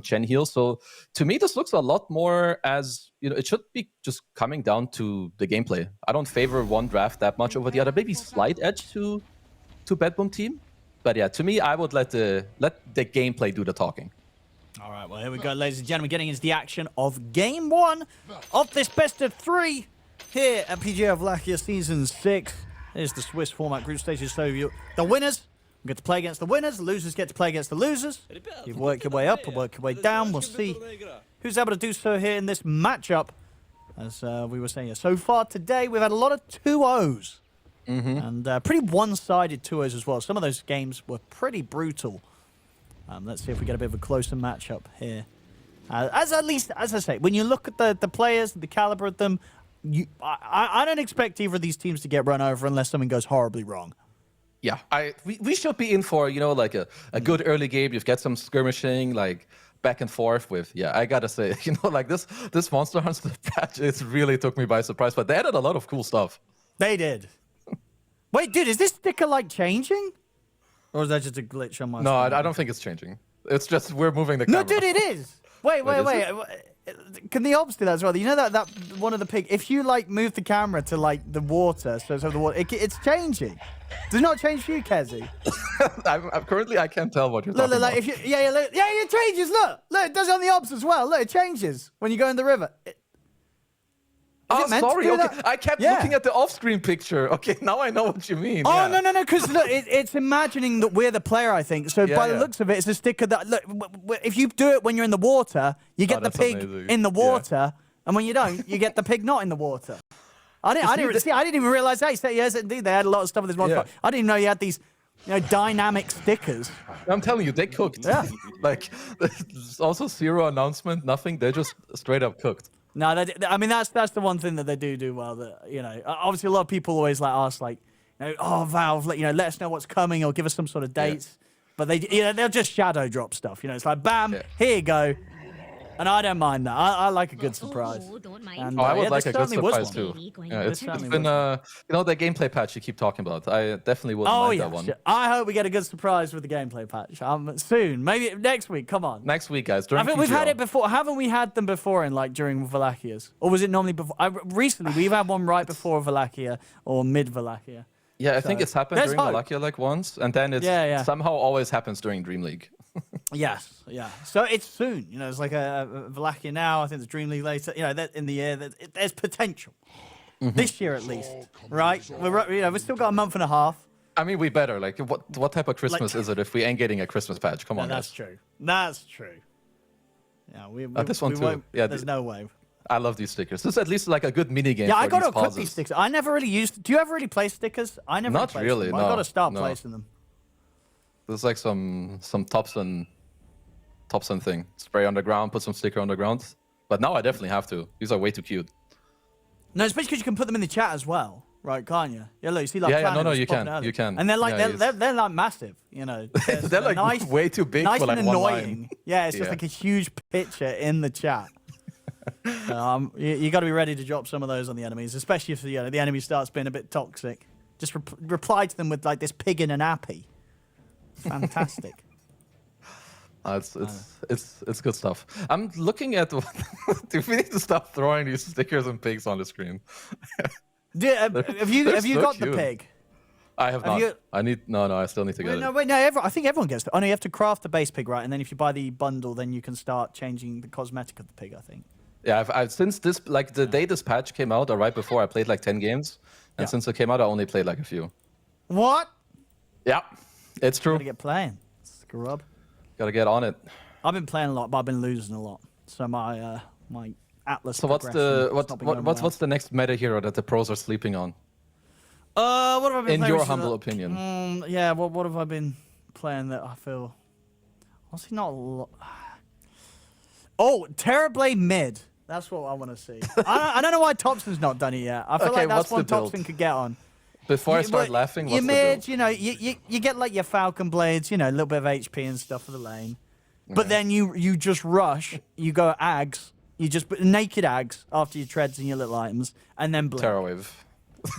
Gen heal. So to me, this looks a lot more as, it should be just coming down to the gameplay. I don't favor one draft that much over the other. Maybe slight edge to BetBoom Team. But yeah, to me, I would let the gameplay do the talking. All right, well, here we go, ladies and gentlemen, getting into the action of Game 1 of this best of 3 here at PGL Wallachia Season 6. Here's the Swiss format group stages. So the winners get to play against the winners, the losers get to play against the losers. You work your way up or work your way down. We'll see who's able to do so here in this matchup. As we were saying, so far today, we've had a lot of 2-0s. And pretty one-sided 2-0s as well. Some of those games were pretty brutal. Let's see if we get a bit of a closer matchup here. As I say, when you look at the players, the caliber of them, I don't expect either of these teams to get run over unless something goes horribly wrong. Yeah, we should be in for, like a good early game. You've got some skirmishing, like back and forth with, I gotta say, like this Monster Hunter patch, it really took me by surprise, but they added a lot of cool stuff. They did. Wait, dude, is this sticker like changing? Or is that just a glitch on my No, screen? I don't think it's changing. It's just we're moving the camera. No, dude, it is. Wait. Can the ops do that as well? You know that one of the pig, if you like move the camera to like the water, so the water, it's changing. Does it not change for you, Kezi? I'm currently, I can't tell what you're talking about. If you, it changes. Look, it does it on the ops as well. Look, it changes when you go in the river. Oh, sorry. Okay, I kept looking at the off-screen picture. Okay, now I know what you mean. Oh, no, because look, it's imagining that we're the player, I think. So by the looks of it, it's a sticker that, look, if you do it when you're in the water, you get the pig in the water, and when you don't, you get the pig not in the water. I didn't even realize that. Yes, indeed, they had a lot of stuff with this one. I didn't even know you had these, dynamic stickers. I'm telling you, they cooked. Yeah. Like, there's also zero announcement, nothing. They just straight up cooked. No, I mean that's the one thing that they do well. That obviously a lot of people always ask oh Valve, let us know what's coming or give us some sort of dates. But they'll just shadow drop stuff. It's like bam, here you go. And I don't mind that. I like a good surprise. And, I would like a good surprise too. Yeah, it's been the gameplay patch you keep talking about. I definitely wouldn't mind that one. Sure. I hope we get a good surprise with the gameplay patch. Soon, maybe next week. Come on. Next week, guys. I think we've had it before. Haven't we had them before during Wallachia's? Or was it normally before? Recently, we've had one right before Wallachia or mid Wallachia. Yeah, I think it's happened during Wallachia once, and then it somehow always happens during Dream League. Yes, yeah. So it's soon. It's like a Wallachia now. I think the Dream League later. That in the year, there's potential. This year at least, right? We've still got a month and a half. I mean, we better. Like, what type of Christmas is it if we ain't getting a Christmas patch? Come on, that's true. That's true. Yeah, this one too. Yeah, there's no way. I love these stickers. This is at least like a good mini game. Yeah, I got to equip these stickers. I never really used. Do you ever really play stickers? I never. Not really. No, I got to start placing them. There's like some Thompson thing. Spray on the ground, put some sticker on the ground. But now I definitely have to. These are way too cute. No, especially because you can put them in the chat as well, right? Can't you? Yeah, look, you see, like you can. You can. And they're like they're like massive, They're like nice, way too big for like and one annoying. line. Yeah, it's just like a huge picture in the chat. You got to be ready to drop some of those on the enemies, especially if the enemy starts being a bit toxic. Just reply to them with like this pig in an appy. Fantastic. It's good stuff. I'm looking at. Do we need to stop throwing these stickers and pigs on the screen? Have you got the pig? I have not. I still need to get it. I think everyone gets it. Oh no, you have to craft the base pig, right? And then if you buy the bundle, then you can start changing the cosmetic of the pig, I think. Yeah, I've since this the day this patch came out or right before, I played like 10 games, and since it came out, I only played like a few. What? Yeah, it's true. Gotta get playing. Scrub. Gotta get on it. I've been playing a lot, but I've been losing a lot. So my Atlas. So what's the next meta hero that the pros are sleeping on? What have I been playing? In your humble opinion. Yeah. What have I been playing that I feel? Honestly, not a lot. Oh, Terrorblade mid. That's what I want to see. I don't know why Thompson's not done it yet. I feel like that's one Thompson could get on. Before I start laughing, what's the mid, you get like your Falcon Blades, a little bit of HP and stuff for the lane. But then you just rush, you go Ags, you just put naked Ags after your treads and your little items, and then blink. Terror Wave.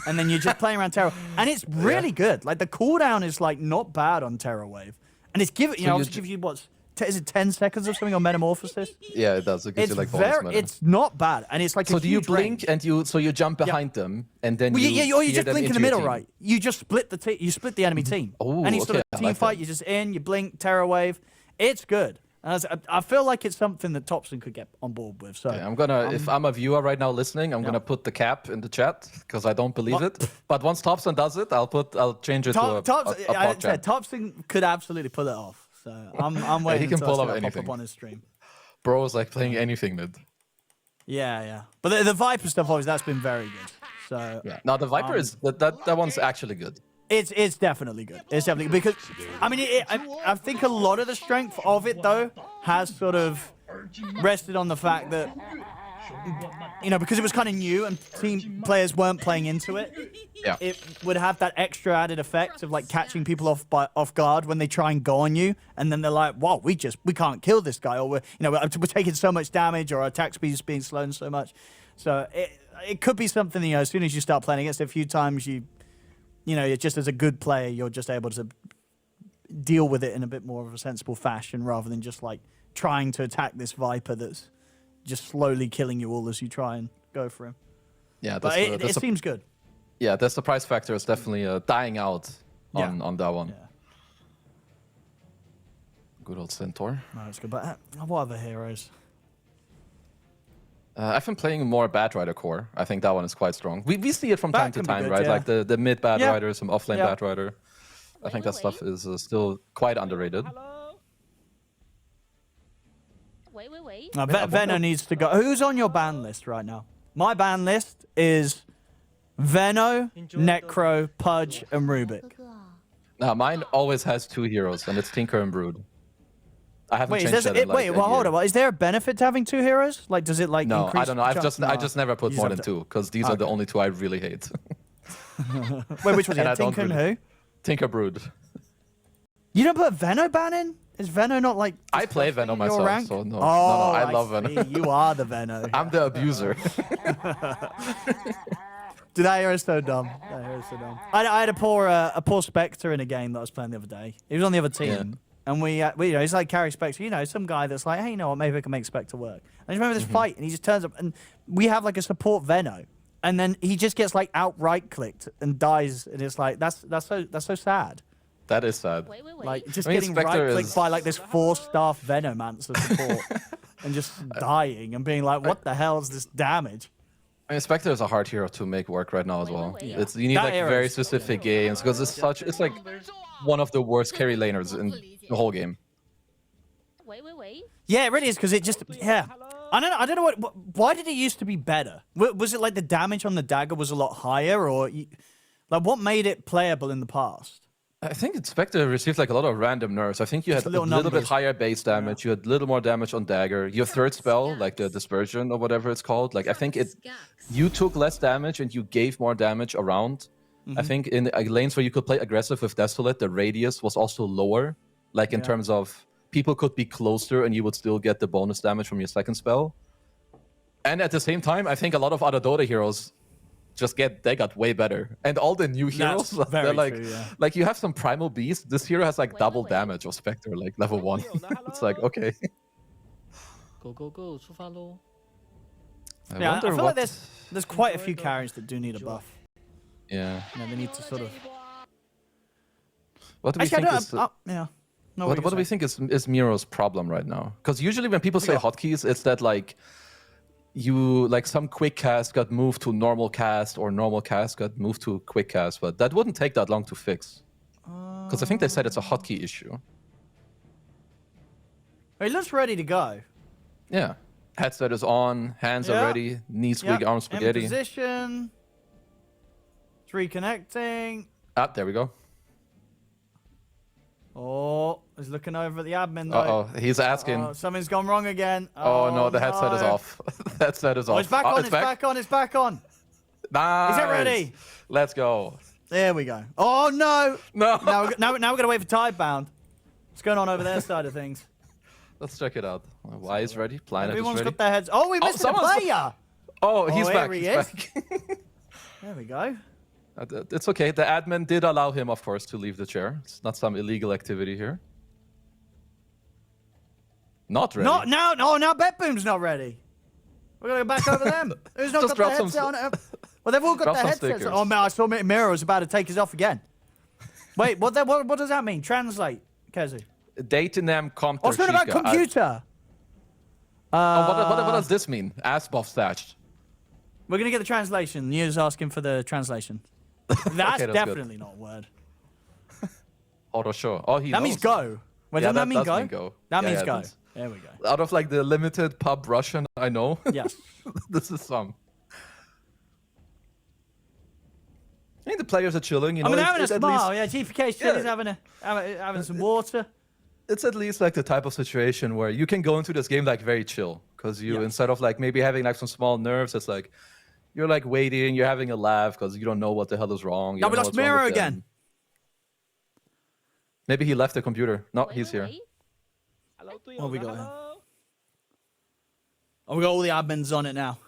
And then you're just playing around Terror. And it's really good. Like the cooldown is like not bad on Terror Wave. And it's gives you what, is it 10 seconds or something on Metamorphosis? Yeah, it does. It gives you like bonus mana. It's not bad, and it's like so a do you huge blink range. and you jump behind them and then Well, you or you just them blink in into the your middle, team? right? You just split the enemy team. Oh, Any sort of I team like fight, that. you're just in, you blink, Terror Wave. It's good. And I feel like it's something that Topson could get on board with. So Yeah, I'm gonna, if I'm a viewer right now listening, I'm gonna put the cap in the chat because I don't believe it. But once Topson does it, I'll change it to a pod chat. Topson could absolutely pull it off. So I'm waiting he can until pull I off see that pop anything. up on his stream. Bro is like playing anything mid. Yeah. But the Viper stuff, obviously, that's been very good. So Yeah. Now the Viper is that one's actually good. It's definitely good. It's definitely because I mean I think a lot of the strength of it though has sort of rested on the fact that because it was kind of new and team players weren't playing into it. Yeah. It would have that extra added effect of like catching people off guard when they try and go on you, and then they're like, "Wow, we can't kill this guy," or we're taking so much damage, or our attack speed is being slowed so much. So it could be something as soon as you start playing against it a few times, just as a good player, you're just able to deal with it in a bit more of a sensible fashion rather than just like trying to attack this Viper that's just slowly killing you all as you try and go for him. Yeah, But it seems good. Yeah, the surprise factor is definitely dying out on that one. Yeah. Good old Centaur. No, it's good. But what other heroes? I've been playing more Bad Rider core. I think that one is quite strong. We see it from time to time, good, right? yeah. Like the mid Bad Rider, some offlane Yeah. Bad Rider. I think that stuff is still quite underrated. Wait. Veno needs to go. Who's on your ban list right now? My ban list is Veno, Necro, Pudge, and Rubik. Now, mine always has two heroes, and it's Tinker and Brood. I haven't changed that in like a hold year. on. Is there a benefit to having two heroes? Like, does it like No, increase? I don't know. I just never put You more just than have two because these are the only two I really hate. Wait, which was And it? I don't Tinker and really- who? Tinker Brood. You don't put Veno ban in? Is Veno not like? I play disgusting Veno in your myself, rank? so no. Oh, I love see. Veno. You are the Veno. I'm the abuser. Dude, that hero is so dumb. I had a poor Spectre in a game that I was playing the other day. He was on the other team, and we he's like carry Spectre. Some guy that's like, hey, you know what? Maybe I can make Spectre work. And I just remember this fight, and he just turns up, and we have like a support Veno, and then he just gets like outright clicked and dies, and it's like that's so sad. That is sad. Wait. Like just I mean, getting Spectre right clicked is- by like this 4-star Venomancer support, and just dying and being like, what the hell is this damage? I mean, Spectre is a hard hero to make work right now as well. wait. It's you need That like era very is- specific games because it's like one of the worst carry laners in the whole game. Wait. Yeah, it really is because it just I don't know why did it used to be better? Was it like the damage on the dagger was a lot higher, or like what made it playable in the past? I think Spectre received like a lot of random nerfs. I think you had a little little bit numbers. higher base damage. You had a little more damage on dagger. Your third spell, like the dispersion or whatever it's called, like I think you took less damage and you gave more damage around. I think in lanes where you could play aggressive with Desolate, the radius was also lower. Like in terms of people could be closer and you would still get the bonus damage from your second spell. And at the same time, I think a lot of other Dota heroes they got way better. And all the new heroes, That's they're very like, true, yeah. like you have some Primal Beast. This hero has like double wait. damage of Spectre, like level 1. It's like, okay. Go, 出发喽！ I Yeah, I wonder feel what... like there's quite a few carries that do need a buff. Yeah. They need to sort of. What do we Actually, think is... yeah. No, What do we think is Miro's problem right now? Because usually when people say hotkeys, it's that like some quick cast got moved to normal cast or normal cast got moved to quick cast, but that wouldn't take that long to fix. Because I think they said it's a hotkey issue. He looks ready to go. Yeah. Headset is on, hands are ready, knees squeak, arms spaghetti. In position. It's reconnecting. Ah, there we go. Oh, he's looking over at the admin though. Uh-oh, he's asking. Oh, something's gone wrong again. Oh no, the headset is no. off. The headset is off. Oh, it's back on, it's back on, it's back on. Nice. Is it ready? Let's go. There we go. Oh no! No. Now we're gonna wait for Tidebound. What's going on over their side of things? Let's check it out. Y is ready. Planet is Everyone's ready. got their heads. Oh, we missed a someone's- player. Oh, he's here back. he He's is. back. There we go. It's okay. The admin did allow him, of course, to leave the chair. It's not some illegal activity here. Not ready. Not now. No, now BetBoom's not ready. We're gonna go back over them. Who's not Just got drop the some headset on? Well, they've all got drop their some headsets. stickers. Oh man, I saw Miro was about to take his off again. Wait, what does that mean? Translate, Kezu. Datinam Oh, it's not about computer. What does this mean? Ass buff stashed. We're gonna get the translation. New's asking for the translation. That's that's definitely not a word. Auto show. Oh, he That knows. means go. Wait, Yeah, doesn't that mean does go? mean go. That Yeah, means yeah, go. that's- There we go. Out of like the limited pub Russian I know, Yes. this is some. I think the players are chilling. You know, I mean, they're having a it's at smile. least- Yeah, GPK said he's having some water. It's at least like the type of situation where you can go into this game like very chill, because you Yeah. instead of like maybe having like some small nerves, it's like you're like waiting, you're having a laugh because you don't know what the hell is wrong. You Now don't we know lost what's wrong Miro with them. again. Maybe he left the computer. No, he's here. What we got here? Oh, we got all the admins on it now.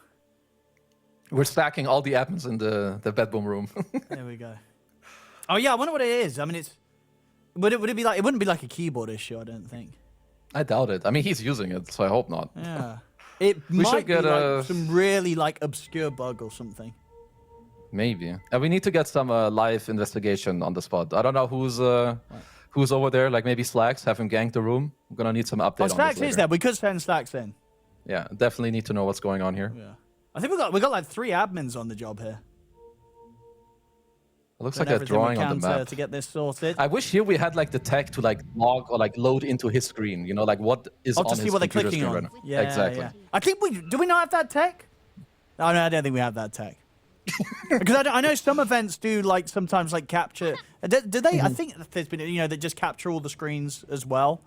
We're stacking all the admins in the BetBoom room. There we go. Oh yeah, I wonder what it is. I mean, would it be like, it wouldn't be like a keyboard issue, I don't think. I doubt it. I mean, he's using it, so I hope not. Yeah. It We should might be get like some really like obscure bug or something. Maybe. And we need to get some live investigation on the spot. I don't know who's over there. Like maybe Slacks, have him gank the room. I'm gonna need some update Oh, on Slacks this later. is there. We could send Slacks in. Yeah, definitely need to know what's going on here. Yeah. I think we got like 3 admins on the job here. It looks Doing like a everything we drawing on can the map. to get this sorted. I wish here we had like the tech to like log or like load into his screen. You know, like what is Oh, on to his see what they're computer clicking screen on. right now. Yeah, Exactly. yeah. I think do we not have that tech? Oh, no, I don't think we have that tech. Because I know some events do like sometimes like capture. Do they? I think there's been that just capture all the screens as well.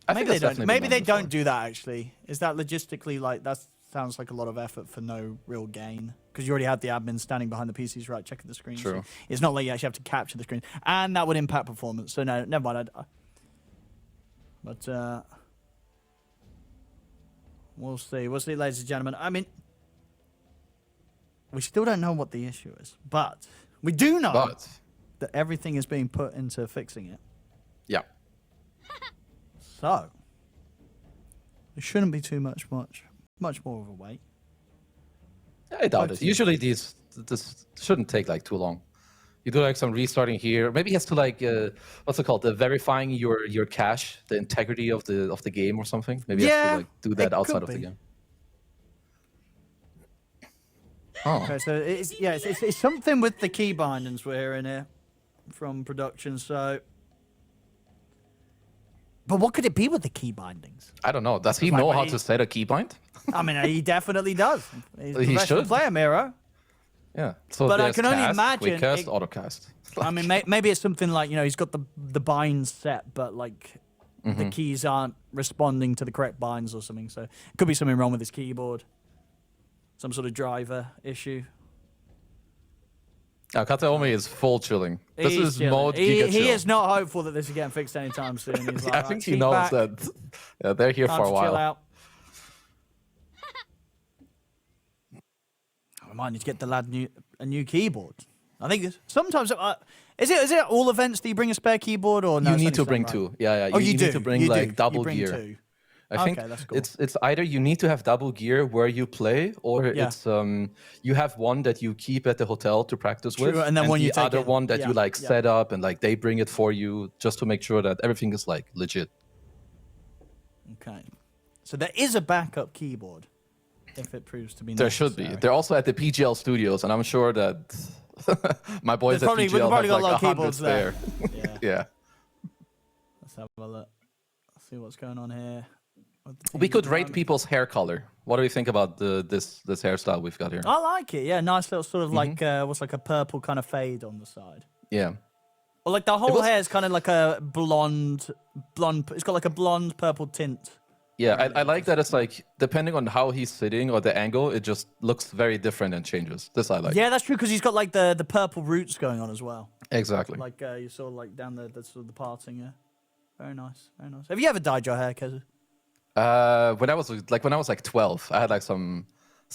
I Maybe think they that's don't. definitely Maybe been they done don't do that actually. Is that logistically like that sounds like a lot of effort for no real gain? Because you already had the admin standing behind the PCs, right, checking the screen. True. So it's not like you actually have to capture the screen, and that would impact performance. So no, never mind. But we'll see. We'll see, ladies and gentlemen. I mean, we still don't know what the issue is, but we do know But that everything is being put into fixing it. yeah, So it shouldn't be too much more of a wait. I doubt it. Okay. Usually this shouldn't take like too long. You do like some restarting here. Maybe he has to like what's it called? The verifying your cache, the integrity of the game or something. Maybe he has to like do that it outside could of the be. game. Oh, Okay, so it's something with the key bindings we're hearing here from production. So, but what could it be with the key bindings? I don't know. Does he like know when how he- to set a keybind? I mean, he definitely does. He's a He professional should. player, Miro. Yeah. So But I there's can only cast, imagine quickcast, it- autocast. I mean, maybe it's something like he's got the binds set, but like the keys aren't responding to the correct binds or something. So it could be something wrong with his keyboard, some sort of driver issue. Kataomi is full chilling. This He's is chilling. mode Giga He chill. is not hopeful that this is getting fixed anytime soon. He's like, I "Right, think he sit knows back, that. Yeah, they're here time for a to chill while. out. I might need to get the lad a new keyboard. I think sometimes is it all events that you bring a spare keyboard or no? You it's need only to bring some, right? two. Yeah, yeah. Oh, you do. need to bring You do. like You double bring gear. two. I think Okay, that's cool. it's either you need to have double gear where you play, or Yeah. it's you have one that you keep at the hotel to practice True, with, and then when you the take other it- one that yeah, you like yeah. set up and like they bring it for you just to make sure that everything is like legit. Okay, so there is a backup keyboard if it proves to be. There should be. necessary. They're also at the PGL studios, and I'm sure that my boys There's at probably- PGL we've have probably got like a lot of 100 keyboards there. spare. Yeah. Yeah. Let's have a look. Let's see what's going on here. with the We teams could at the rate moment. people's hair color. What do you think about this hairstyle we've got here? I like it. Yeah, nice little sort of Mm-hmm. like what's like a purple kind of fade on the side. Yeah. Or like the whole was- hair is kind of like a blonde. It's got like a blonde purple tint. Yeah, I like that it's like, depending on how he's sitting or the angle, it just looks very different and changes. This I like. Yeah, that's true because he's got like the purple roots going on as well. Exactly. Like you saw like down the sort of the parting. Yeah, very nice, very nice. Have you ever dyed your hair, Keza? When I was like 12, I had like some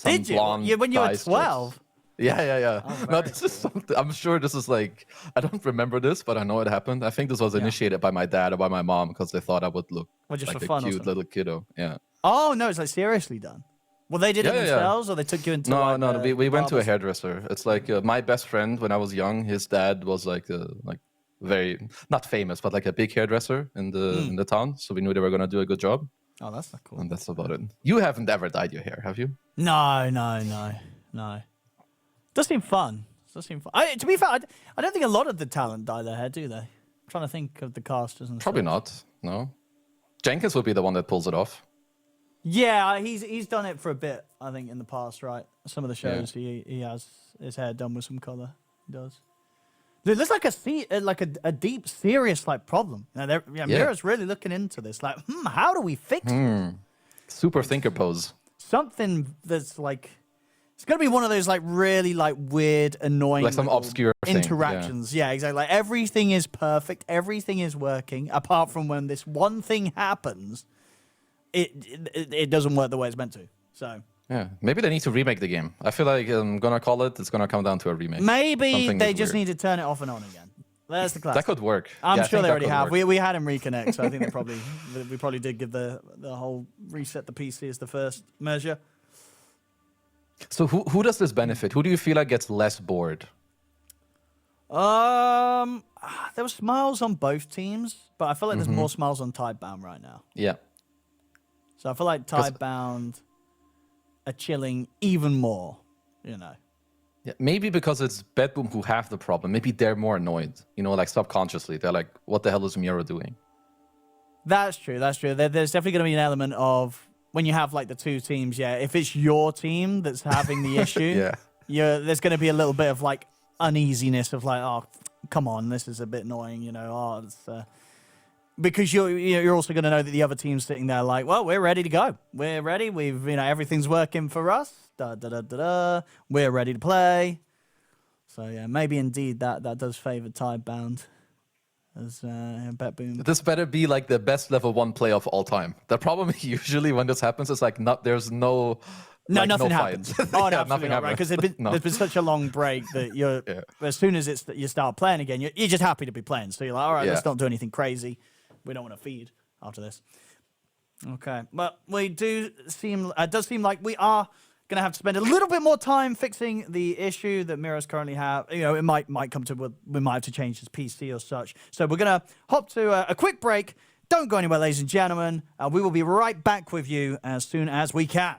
Did you? blonde Yeah, when you were dye strips. 12. Yeah. Oh, No, very this is something. I'm sure this is like, I don't remember this, but I know it happened. I think this was initiated by my dad or by my mom because they thought I would look Well, just like for a fun or cute something? little kiddo. Yeah. Oh no, it's like seriously done. Well, they did it Yeah. themselves, or they took you into. No, like, no, we went to a barbers? hairdresser. It's like my best friend when I was young. His dad was like very not famous, but like a big hairdresser in the town. So we knew they were gonna do a good job, Oh, that's not cool. and that's about it. You haven't ever dyed your hair, have you? No. Does seem fun. To be fair, I don't think a lot of the talent dye their hair, do they? I'm trying to think of the casters and Probably stuff. not. No. Jenkins would be the one that pulls it off. Yeah, he's done it for a bit, I think, in the past, right? Some of the shows he has his hair done with some color. He does. It looks like a deep, serious like problem. Now, Mira's really looking into this. Like, how do we fix it? Super thinker pose. Something that's like, it's gonna be one of those like really like weird, annoying, Like some little obscure thing, interactions. Yeah, exactly. Like everything is perfect, everything is working, apart from when this one thing happens. It doesn't work the way it's meant to. So Yeah, maybe they need to remake the game. I feel like I'm gonna call it. It's gonna come down to a remake. maybe Something they is just weird. need to turn it off and on again. There's the class. That could work. I'm Yeah, I sure think they that already could have. work. We had him reconnect, so I think we probably did give the whole reset the PC as the first measure. So who does this benefit? Who do you feel like gets less bored? There were smiles on both teams, but I feel like there's more smiles on Tidebound right now. Yeah. So I feel like Tidebound are chilling even more, you know. Yeah, maybe because it's BetBoom who have the problem. Maybe they're more annoyed. You know, like subconsciously, they're like, "What the hell is Mira doing?" That's true. There's definitely going to be an element of when you have like the two teams. Yeah, if it's your team that's having the issue, there's going to be a little bit of like uneasiness of like, oh, come on, this is a bit annoying, you know. Oh, it's, because you're also going to know that the other team's sitting there like, well, we're ready to go. We're ready. We've everything's working for us. We're ready to play. So yeah, maybe indeed that does favour Tidebound as BetBoom. This better be like the best level 1 play of all time. The problem usually when this happens is like there's no. No, like, nothing no happens. fight. Oh, no, Yeah, absolutely nothing not, right? happens. Because No. there's been such a long break that as soon as you start playing again, you're just happy to be playing. So you're like, all right, let's not do anything crazy. We don't want to feed after this. Okay, but we does seem like we are going to have to spend a little bit more time fixing the issue that Mira's currently have. You know, it might come to we might have to change his PC or such. So we're going to hop to a quick break. Don't go anywhere, ladies and gentlemen. We will be right back with you as soon as we can.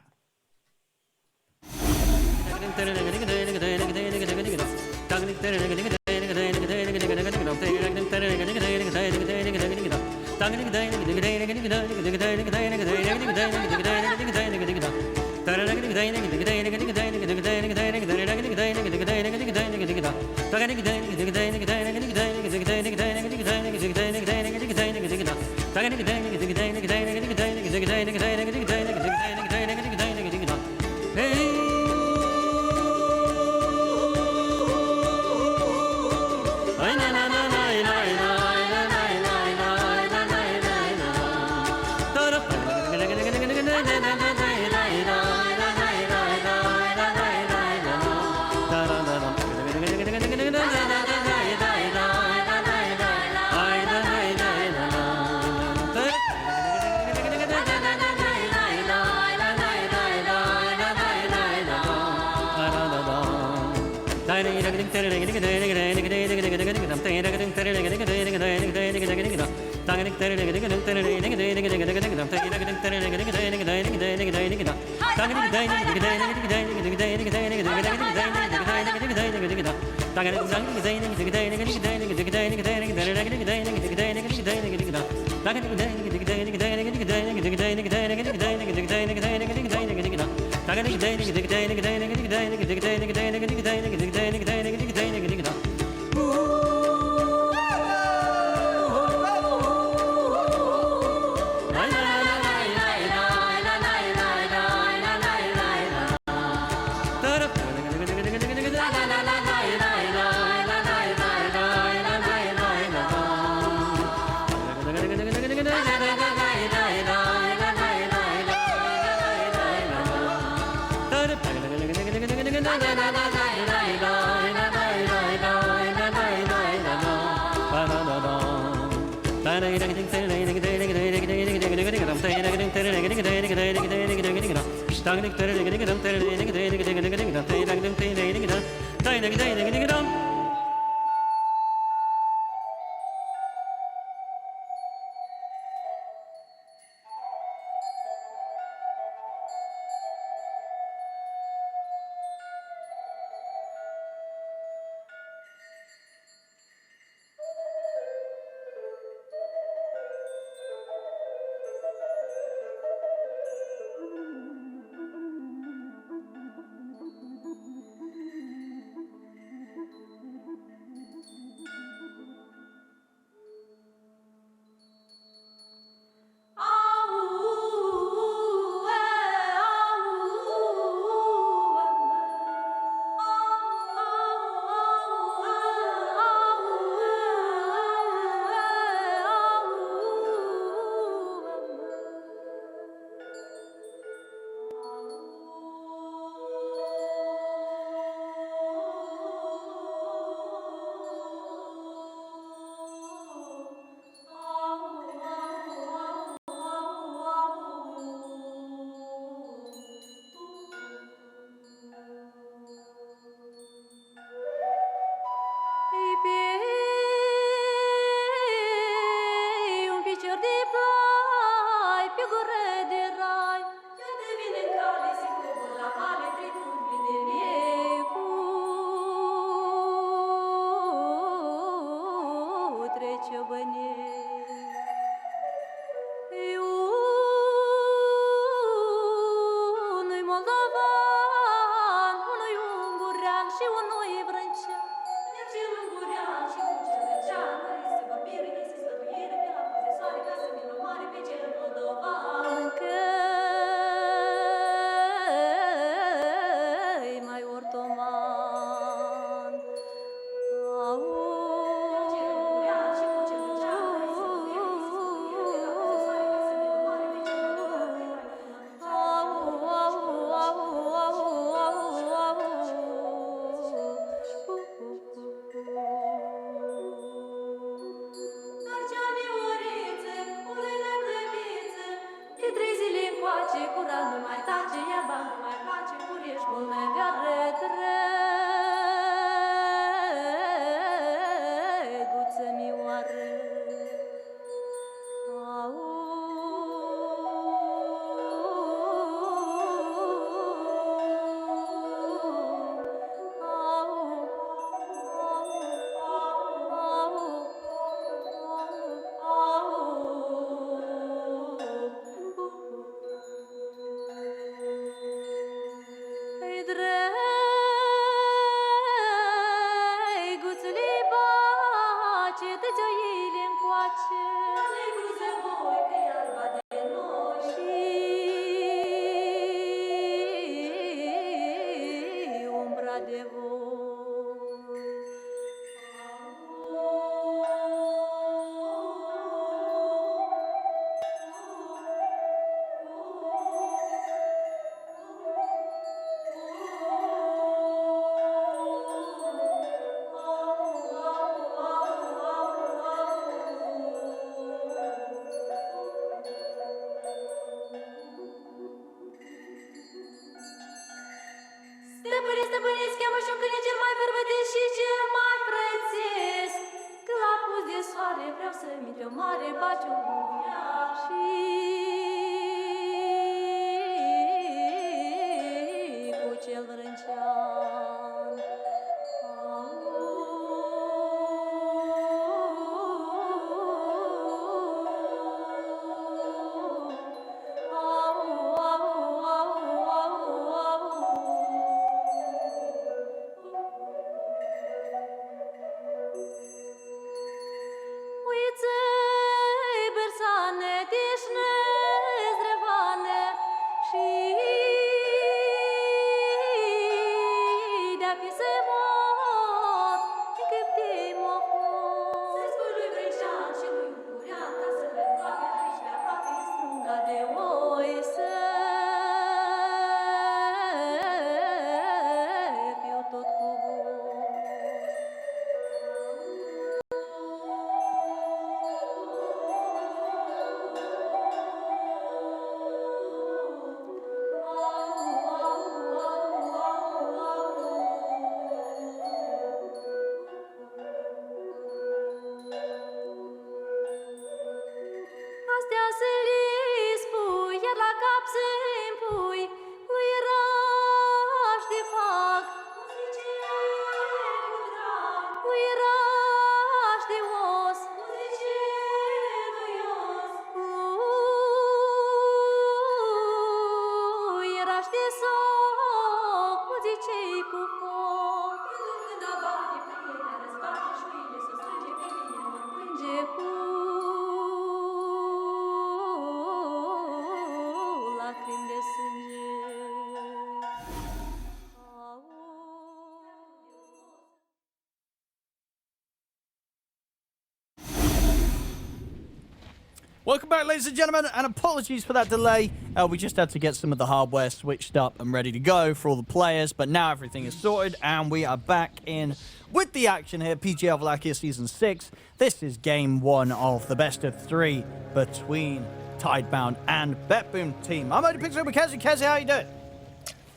Welcome back, ladies and gentlemen, and apologies for that delay. We just had to get some of the hardware switched up and ready to go for all the players, but now everything is sorted, and we are back in with the action here. PGL Wallachia Season 6. This is Game 1 of the best of 3 between Tidebound and BetBoom Team. I'm only picking up with Kezi. Kezi, how you doing?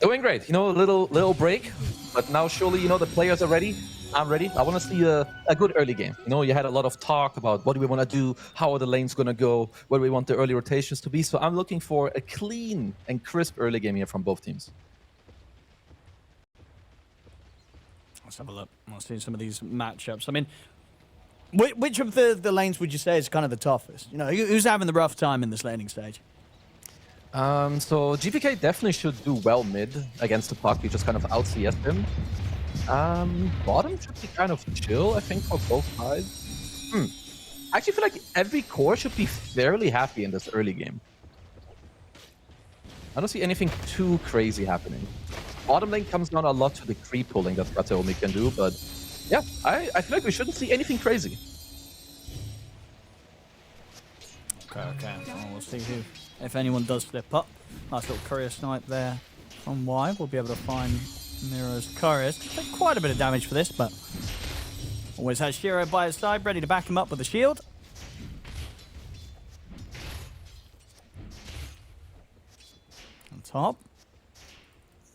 Doing great. You know, a little break, but now surely, you know, the players are ready. I'm ready. I want to see a good early game. You know, you had a lot of talk about what do we want to do, how are the lanes going to go, where do we want the early rotations to be. So I'm looking for a clean and crisp early game here from both teams. Let's have a look. Let's see some of these matchups. I mean, which of the lanes would you say is kind of the toughest? You know, who's having the rough time in this laning stage? So GPK definitely should do well mid against the puck. We just kind of out-CS him. Bottom should be kind of chill, I think, for both sides. I actually feel like every core should be fairly happy in this early game. I don't see anything too crazy happening. Bottom lane comes down a lot to the creep pulling that Rataomi can do, but yeah, I feel like we shouldn't see anything crazy. Okay. Well, we'll see if anyone does slip up. Nice little courier snipe there from Y. We'll be able to find Miro's couriers. Take quite a bit of damage for this, but always has Shiro by his side, ready to back him up with a shield. On top.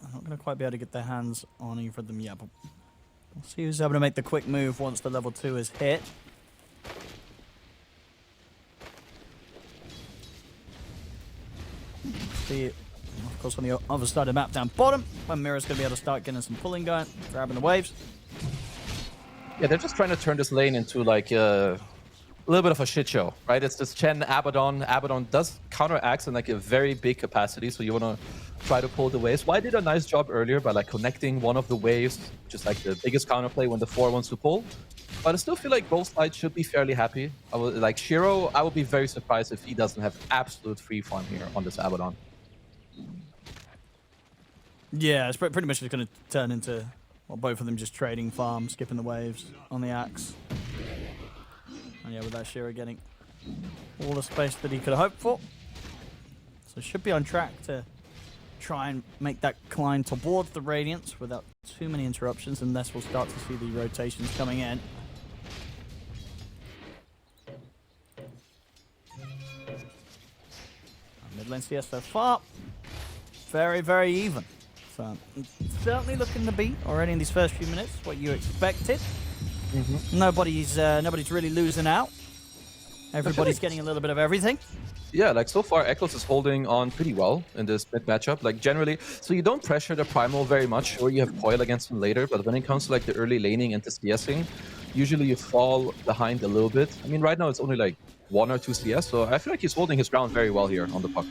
I'm not going to quite be able to get their hands on either of them yet, but we'll see who's able to make the quick move once the level 2 is hit. See, of course, on the other side of the map down bottom, when Miro's going to be able to start getting some pulling going, grabbing the waves. Yeah, they're just trying to turn this lane into like a little bit of a shit show, right? It's this Chen Abaddon. Abaddon does counteract in like a very big capacity, so you want to try to pull the waves. Y did a nice job earlier by like connecting one of the waves, just like the biggest counterplay when the 4 wants to pull. But I still feel like both sides should be fairly happy. I would like Shiro. I would be very surprised if he doesn't have absolute free farm here on this Abaddon. Yeah, it's pretty much just going to turn into, well, both of them just trading farm, skipping the waves on the axe. And yeah, with that Shiro getting all the space that he could have hoped for. So should be on track to try and make that climb towards the Radiance without too many interruptions, unless we'll start to see the rotations coming in. Mid lane CS so far, very, very even. So certainly looking to be already in these first few minutes what you expected. Nobody's really losing out. Everybody's getting a little bit of everything. Yeah, like so far, Echoes is holding on pretty well in this mid matchup. Like generally, so you don't pressure the Primal very much, or you have Coil against him later. But when it comes to like the early laning and the CSing, usually you fall behind a little bit. I mean, right now it's only like 1 or 2 CS, so I feel like he's holding his ground very well here on the puck.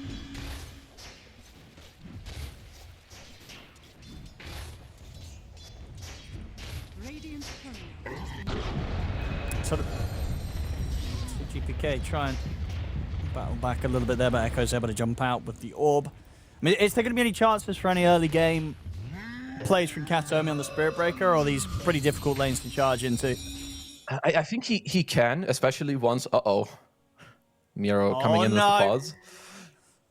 Sort of GPK try and battle back a little bit there, but Echo's able to jump out with the orb. I mean, is there going to be any chances for any early game plays from Kataomi on the Spirit Breaker, or are these pretty difficult lanes to charge into? I think he can, especially once. Miro coming in with the pause.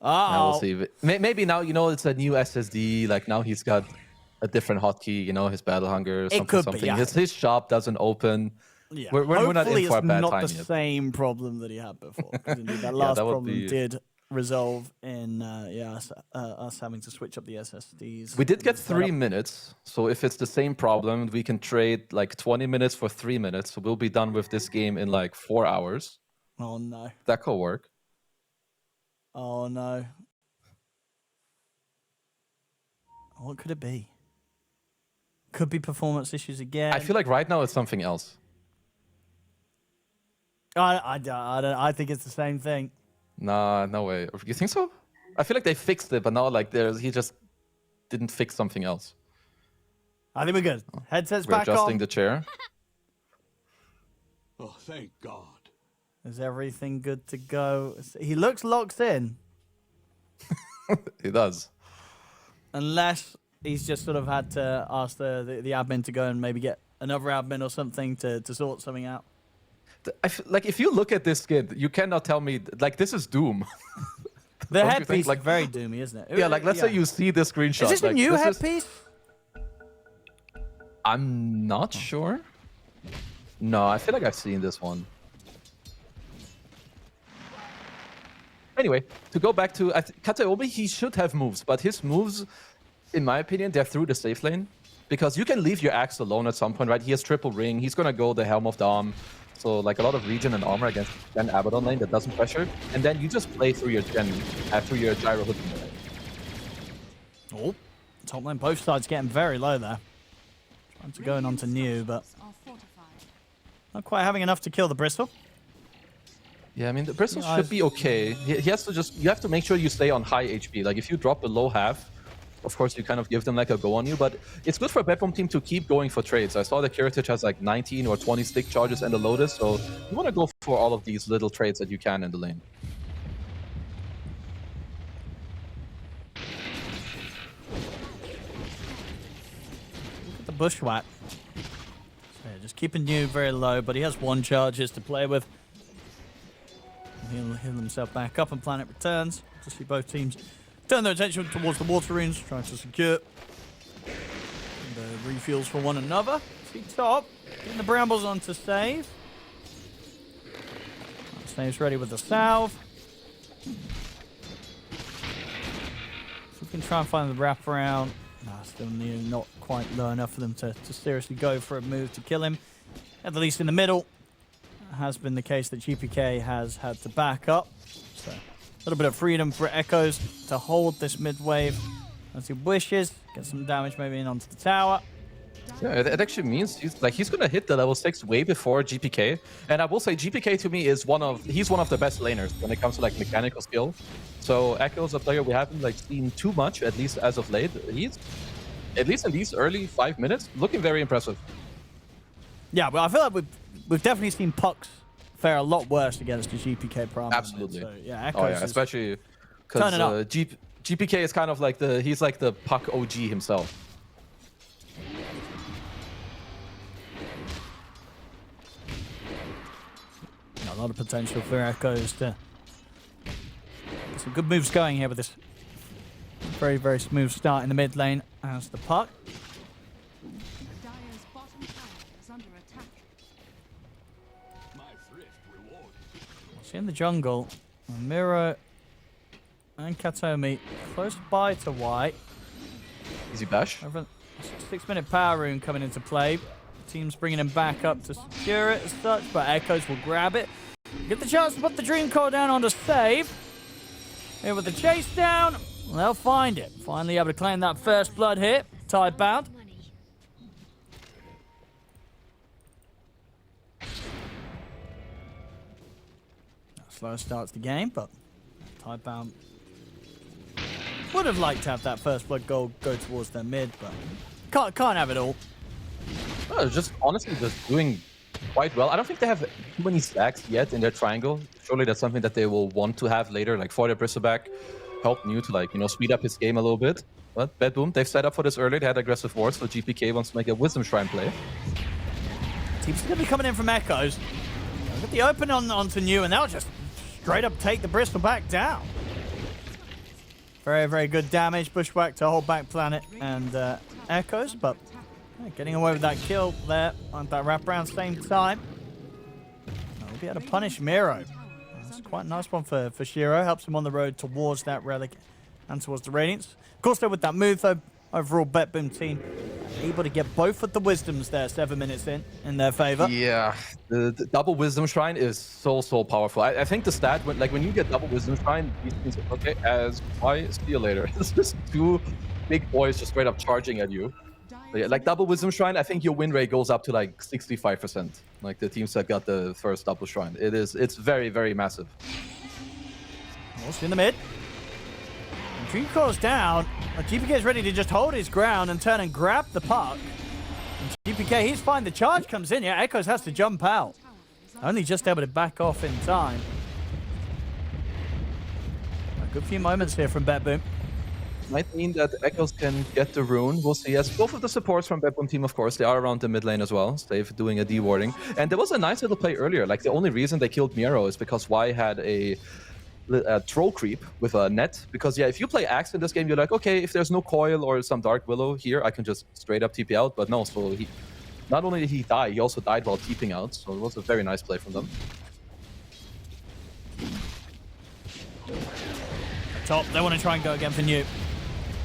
Now we'll see. Maybe now, you know, it's a new SSD. Like now he's got a different hotkey. You know, his battle hunger, something. Be, yeah. His shop doesn't open. Yeah. We're not in for a bad time yet. It's not the same problem that he had before. Indeed, that last problem did resolve in us having to switch up the SSDs. We did get 3 minutes, so if it's the same problem, we can trade like 20 minutes for 3 minutes. So we'll be done with this game in like 4 hours. Oh no. That could work. Oh no. What could it be? Could be performance issues again. I feel like right now it's something else. I think it's the same thing. Nah, no way. You think so? I feel like they fixed it, but now like he just didn't fix something else. I think we're good. Headsets We're back adjusting on. the chair. Oh, thank God. Is everything good to go? He looks locked in. He does. Unless he's just sort of had to ask the admin to go and maybe get another admin or something to sort something out. Like if you look at this kid, you cannot tell me like this is Doom. The Don't you headpiece think? Like, is very doomy, isn't it? yeah, like let's say you see this screenshot. Is this like, a new this headpiece? I'm not sure. No, I feel like I've seen this one. Anyway, to go back to Kataomi, he should have moves, but his moves, in my opinion, they're through the safe lane. Because you can leave your axe alone at some point, right? He has triple ring, he's gonna go the Helm of Dom. So like a lot of regen and armor against Gen Abaddon lane that doesn't pressure. And then you just play through your Gen, through your gyro hook. Oh, top lane both sides getting very low there. Trying to go in onto New, but not quite having enough to kill the Bristol. Yeah, I mean, the Bristol should be okay. He has to just, you have to make sure you stay on high HP. Like, if you drop below half, of course, you kind of give them like a go on you, but it's good for BetBoom Team to keep going for trades. I saw the Kiritich has like 19 or 20 stick charges and a Lotus, so you want to go for all of these little trades that you can in the lane. Look at the bushwhack. So yeah, just keeping New very low, but he has one charges to play with. He'll heal himself back up and Planet returns to see both teams turn their attention towards the water runes, trying to secure the refuels for one another. See top, getting the brambles on to save. Save's ready with the salve. So we can try and find the wraparound. Nah, still new, not quite low enough for them to seriously go for a move to kill him. At the least in the middle. Has been the case that GPK has had to back up. So a little bit of freedom for Echoes to hold this mid wave as he wishes. Get some damage maybe in onto the tower. Yeah, it actually means he's gonna hit the level 6 way before GPK. And I will say GPK to me is he's one of the best laners when it comes to like mechanical skill. So Echo is a player we haven't like seen too much, at least as of late. He's at least in these early 5 minutes looking very impressive. Yeah, but I feel like we've definitely seen Pucks fare a lot worse against the GPK Prime. Absolutely. So, yeah, Echoes Oh yeah, especially because GPK is kind of like he's like the Puck OG himself. A lot of potential for Echoes to get some good moves going here with this very, very smooth start in the mid lane as the Puck. In the jungle, Miro and Kataomi close by to white. Easy bash. Over a 6-minute power rune coming into play. Team's bringing him back up to secure it as such, but Echoes will grab it. Get the chance to put the Dream Core down on the save. Here with the chase down, they'll find it. Finally able to claim that first blood hit. Tidebound. Slow starts the game, but Tidebound would have liked to have that first blood goal go towards their mid, but can't have it all. Oh, just honestly just doing quite well. I don't think they have too many stacks yet in their triangle. Surely that's something that they will want to have later, like for their Bristleback. Help New to like, speed up his game a little bit. But BetBoom, they've set up for this early. They had aggressive wards, so GPK wants to make a Wisdom Shrine play. Team's going to be coming in from Echoes. Get the open onto New, and they'll just straight up take the Bristleback down. Very, very good damage. Bushwhack to hold back Planet and Echoes, but getting away with that kill there on that wraparound same time. We'll be able to punish Miro. That's quite a nice one for Shiro. Helps him on the road towards that relic and towards the Radiance. Of course, though, with that move, though, overall BetBoom Team able to get both of the Wisdoms there 7 minutes in their favor. Yeah, the double Wisdom Shrine is so powerful. I think the stat, when you get double Wisdom Shrine, these things are okay, see you later. It's just two big boys just straight up charging at you. But yeah, like double Wisdom Shrine, I think your win rate goes up to like 65%. Like the teams that got the first double shrine. It's very, very massive. Also in the mid. And Dream Core's down. GPK is ready to just hold his ground and turn and grab the puck. And GPK, he's fine. The charge comes in. Yeah, Echoes has to jump out. Only just able to back off in time. A good few moments here from BetBoom. Might mean that Echoes can get the rune. We'll see. As both of the supports from BetBoom Team, of course, they are around the mid lane as well. Stave doing a D-warding. And there was a nice little play earlier. Like, the only reason they killed Miro is because Y had a troll creep with a net. Because, yeah, if you play Axe in this game, you're like, okay, if there's no coil or some Dark Willow here, I can just straight up TP out. But no, so he not only did he die, he also died while TPing out. So it was a very nice play from them. Top, they want to try and go again for New.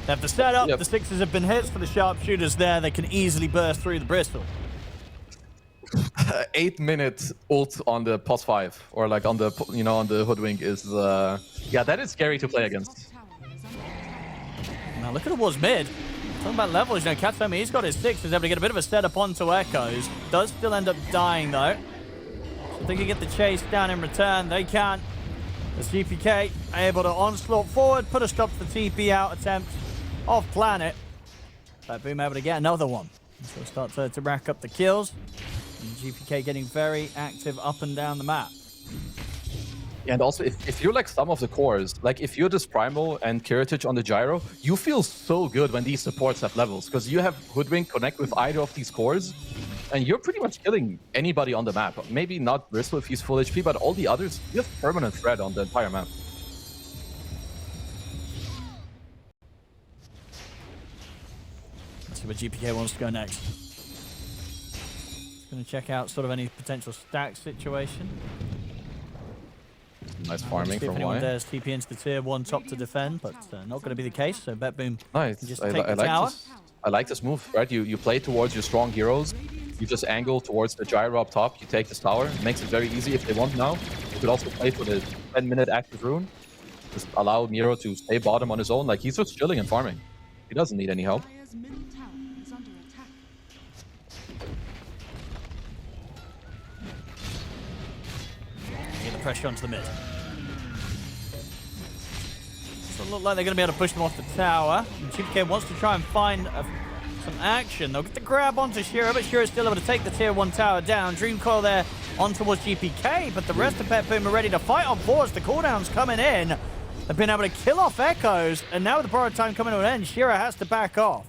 They have the setup, the sixes have been hits for the sharpshooters there. They can easily burst through the Bristol. 8-minute ult on the pos 5 or like on the, you know, on the hoodwink is yeah, that is scary to play against. Now look at the Wars mid. Talking about levels, you know, Katsumi, he's got his 6, is able to get a bit of a setup onto Echoes. Does still end up dying though. So they can get the chase down in return. They can. The GPK able to onslaught forward, put a stop to the TP out attempt off planet. BetBoom able to get another one. So start to rack up the kills. And GPK getting very active up and down the map. Yeah, and also, if you're like some of the cores, like if you're this Primal and Kiritage on the Gyro, you feel so good when these supports have levels, because you have Hoodwink connect with either of these cores, and you're pretty much killing anybody on the map. Maybe not Bristol if he's full HP, but all the others, you have permanent threat on the entire map. Let's see where GPK wants to go next. Going to check out sort of any potential stack situation. Nice farming from anyone Y. dares TP into the tier 1 top to defend, but not going to be the case. So BetBoom nice. just take the tower. I like this move, right? You play towards your strong heroes. You just angle towards the gyro up top. You take this tower. It makes it very easy if they want now. You could also play for the 10-minute active rune. Just allow Miro to stay bottom on his own. Like, he's just chilling and farming. He doesn't need any help. Get the pressure onto the mid. Doesn't look like they're going to be able to push them off the tower. And GPK wants to try and find some action. They'll get the grab onto Shiro, but Shiro's still able to take the tier 1 tower down. Dream Coil there on towards GPK, but the rest of BetBoom are ready to fight on boards. The cooldown's coming in. They've been able to kill off Echoes, and now with the borrowed time coming to an end, Shiro has to back off.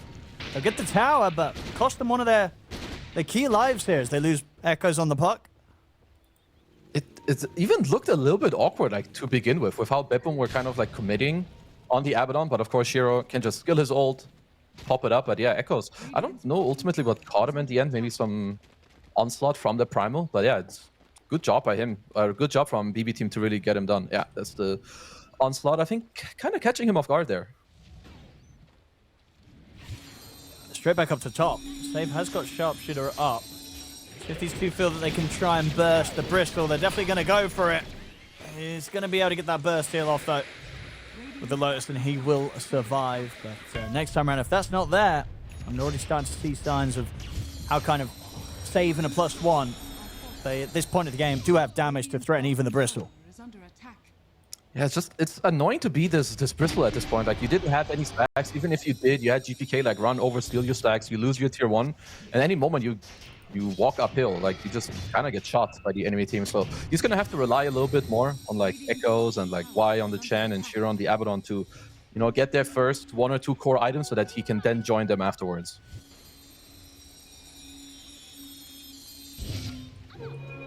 They'll get the tower, but cost them one of their key lives here as they lose Echoes on the puck. It even looked a little bit awkward, like, to begin with how BetBoom were kind of like committing on the Abaddon, but of course Shiro can just skill his ult, pop it up. But yeah, Echoes, I don't know ultimately what caught him in the end, maybe some onslaught from the Primal, but yeah, it's good job by him, good job from BB team to really get him done. Yeah, that's the onslaught, I think, kind of catching him off guard there. Straight back up to top. Save has got Sharpshooter up. If these two feel that they can try and burst the Bristol, they're definitely going to go for it. He's going to be able to get that burst heal off, though, with the Lotus, and he will survive. But next time around, if that's not there, I'm already starting to see signs of how kind of save and a +1, they, at this point of the game, do have damage to threaten even the Bristol. Yeah, it's annoying to be this Bristol at this point. Like, you didn't have any stacks. Even if you did, you had GPK like run over, steal your stacks, you lose your tier 1, and any moment you walk uphill, like, you just kind of get shot by the enemy team. So he's gonna have to rely a little bit more on like Echoes and like Y on the Chen and Shiro on the Abaddon to, you know, get their first 1 or 2 core items so that he can then join them afterwards.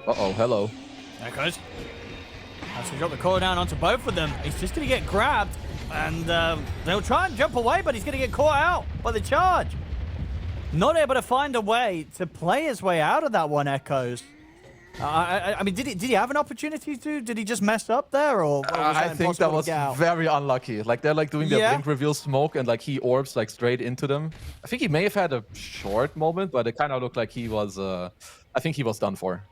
Uh-oh, hello. Echoes. Has to drop the core down onto both of them. He's just going to get grabbed, and they'll try and jump away, but he's going to get caught out by the charge. Not able to find a way to play his way out of that one, Echoes. I mean, did he have an opportunity to? Did he just mess up there, or was I think that was very unlucky. Like, they're like doing their blink reveal smoke, and like he orbs like straight into them. I think he may have had a short moment, but it kind of looked like he was. I think he was done for.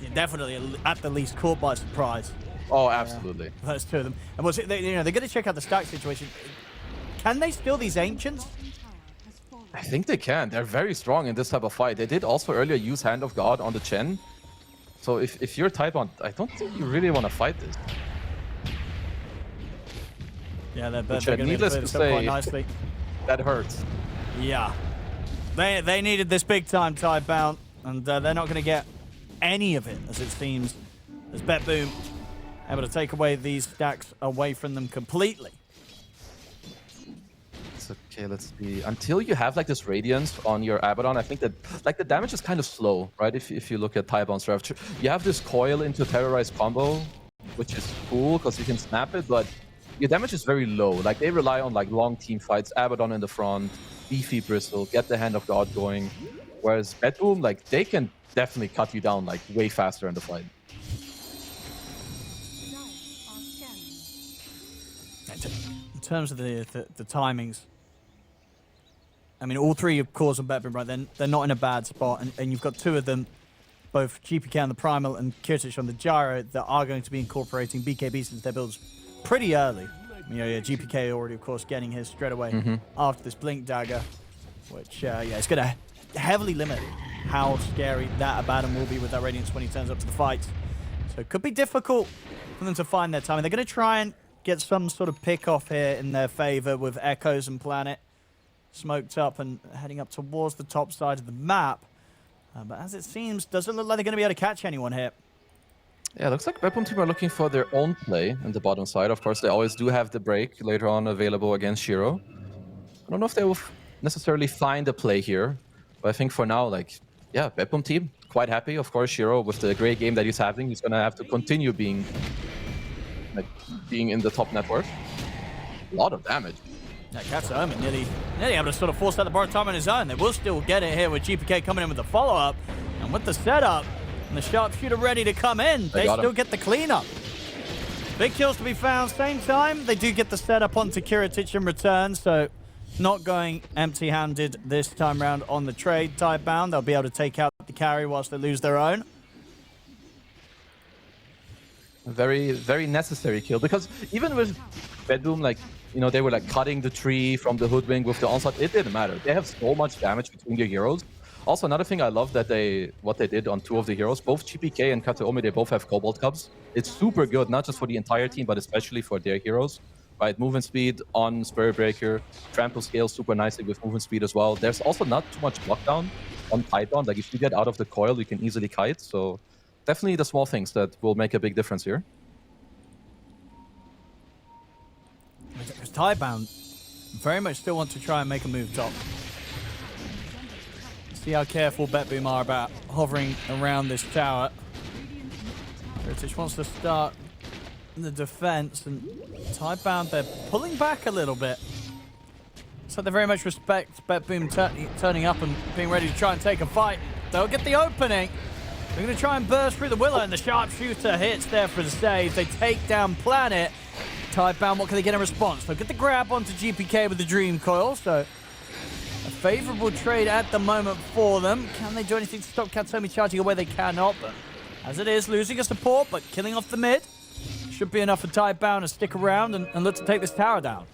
Yeah, definitely, at the least, caught by surprise. Oh, absolutely. Those two of them. And was it? They're going to check out the stack situation. Can they steal these ancients? I think they can. They're very strong in this type of fight. They did also earlier use Hand of God on the Chen. So if you're Tidebound, I don't think you really want to fight this. Yeah, they're Which, going to needless to say, quite nicely. That hurts. Yeah. They needed this big time Tidebound, and they're not going to get any of it, as it seems, as BetBoom able to take away these stacks away from them completely. Okay, let's see. Until you have like this Radiance on your Abaddon, I think that like the damage is kind of slow, right? If you look at Tidebound's draft, you have this coil into Terrorize combo, which is cool because you can snap it, but your damage is very low. Like they rely on like long team fights, Abaddon in the front, beefy Bristle, get the Hand of God going. Whereas BetBoom, like they can definitely cut you down like way faster in the fight. In terms of the timings, I mean, all three of Cause and BetBoom, right? They're not in a bad spot, and you've got two of them, both GPK on the Primal and Kirtich on the Gyro, that are going to be incorporating BKB since their builds pretty early. You know, yeah, GPK already, of course, getting his straight away after this Blink Dagger, which, yeah, it's going to heavily limit how scary that Abaddon will be with that Radiance when he turns up to the fight. So it could be difficult for them to find their timing. They're going to try and get some sort of pick off here in their favor with Echoes and Planet smoked up and heading up towards the top side of the map. But as it seems, doesn't look like they're going to be able to catch anyone here. Yeah, it looks like BetBoom Team are looking for their own play in the bottom side. Of course, they always do have the break later on available against Shiro. I don't know if they will necessarily find a play here, but I think for now, like, yeah, BetBoom Team, quite happy. Of course, Shiro, with the great game that he's having, he's going to have to continue being in the top network. A lot of damage. Yeah, Katsu Omen nearly able to sort of force out the bar time on his own. They will still get it here with GPK coming in with the follow-up. And with the setup, and the sharpshooter ready to come in, they still get the cleanup. Big kills to be found. Same time, they do get the setup onto Kiritich in return, so not going empty-handed this time round on the trade. Tidebound, they'll be able to take out the carry whilst they lose their own. A very, very necessary kill, because even with BetBoom, like, you know, they were like cutting the tree from the Hoodwink with the onslaught. It didn't matter. They have so much damage between their heroes. Also, another thing I love that what they did on two of the heroes, both GPK and Katsuomi, they both have Cobalt Cubs. It's super good, not just for the entire team, but especially for their heroes. Right, movement speed on Spirit Breaker, trample scales super nicely with movement speed as well. There's also not too much blockdown on Python. Like if you get out of the coil, you can easily kite. So definitely the small things that will make a big difference here. Because Tidebound very much still want to try and make a move top. See how careful BetBoom are about hovering around this tower. British wants to start the defense, and Tidebound, they're pulling back a little bit. So they very much respect BetBoom turning up and being ready to try and take a fight. They'll get the opening. They're going to try and burst through the Willow, and the sharpshooter hits there for the save. They take down Planet. Tidebound, what can they get in response? They'll get the grab onto GPK with the Dream Coil, so a favorable trade at the moment for them. Can they do anything to stop Katsuomi charging away? They cannot, but as it is, losing a support, but killing off the mid should be enough for Tidebound to stick around and look to take this tower down.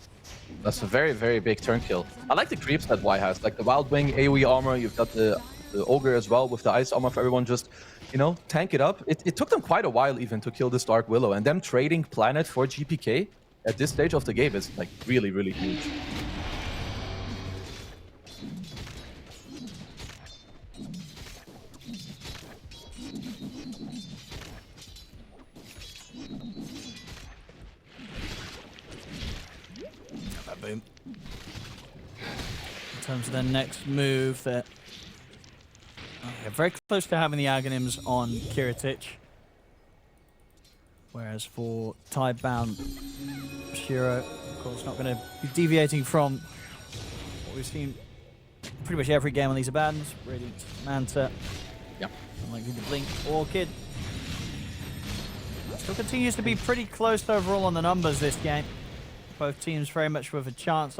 That's a very, very big turn kill. I like the creeps that Y has, like the Wild Wing, AoE armor. You've got the Ogre as well with the Ice armor for everyone. Just, you know, tank it up. It took them quite a while even to kill this Dark Willow, and them trading Planet for GPK at this stage of the game is like really, really huge. Boom. In terms of their next move, they're very close to having the Aghanims on Kiritich. Whereas for Tidebound, Shiro, of course, not going to be deviating from what we've seen pretty much every game on these Abaddons. Radiant Manta. Yep. Unlikely to blink Orchid. Still continues to be pretty close overall on the numbers this game. Both teams very much with a chance.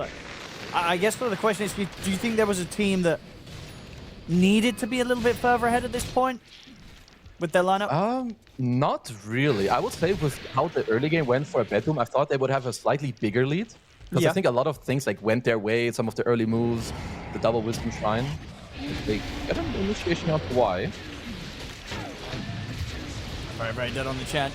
I guess the question is, do you think there was a team that needed to be a little bit further ahead at this point with their lineup? Not really. I would say with how the early game went for BetBoom, I thought they would have a slightly bigger lead. Because I think a lot of things like went their way, some of the early moves, the double wisdom shrine. They get an initiation out to Y. Very, very dead on the chat.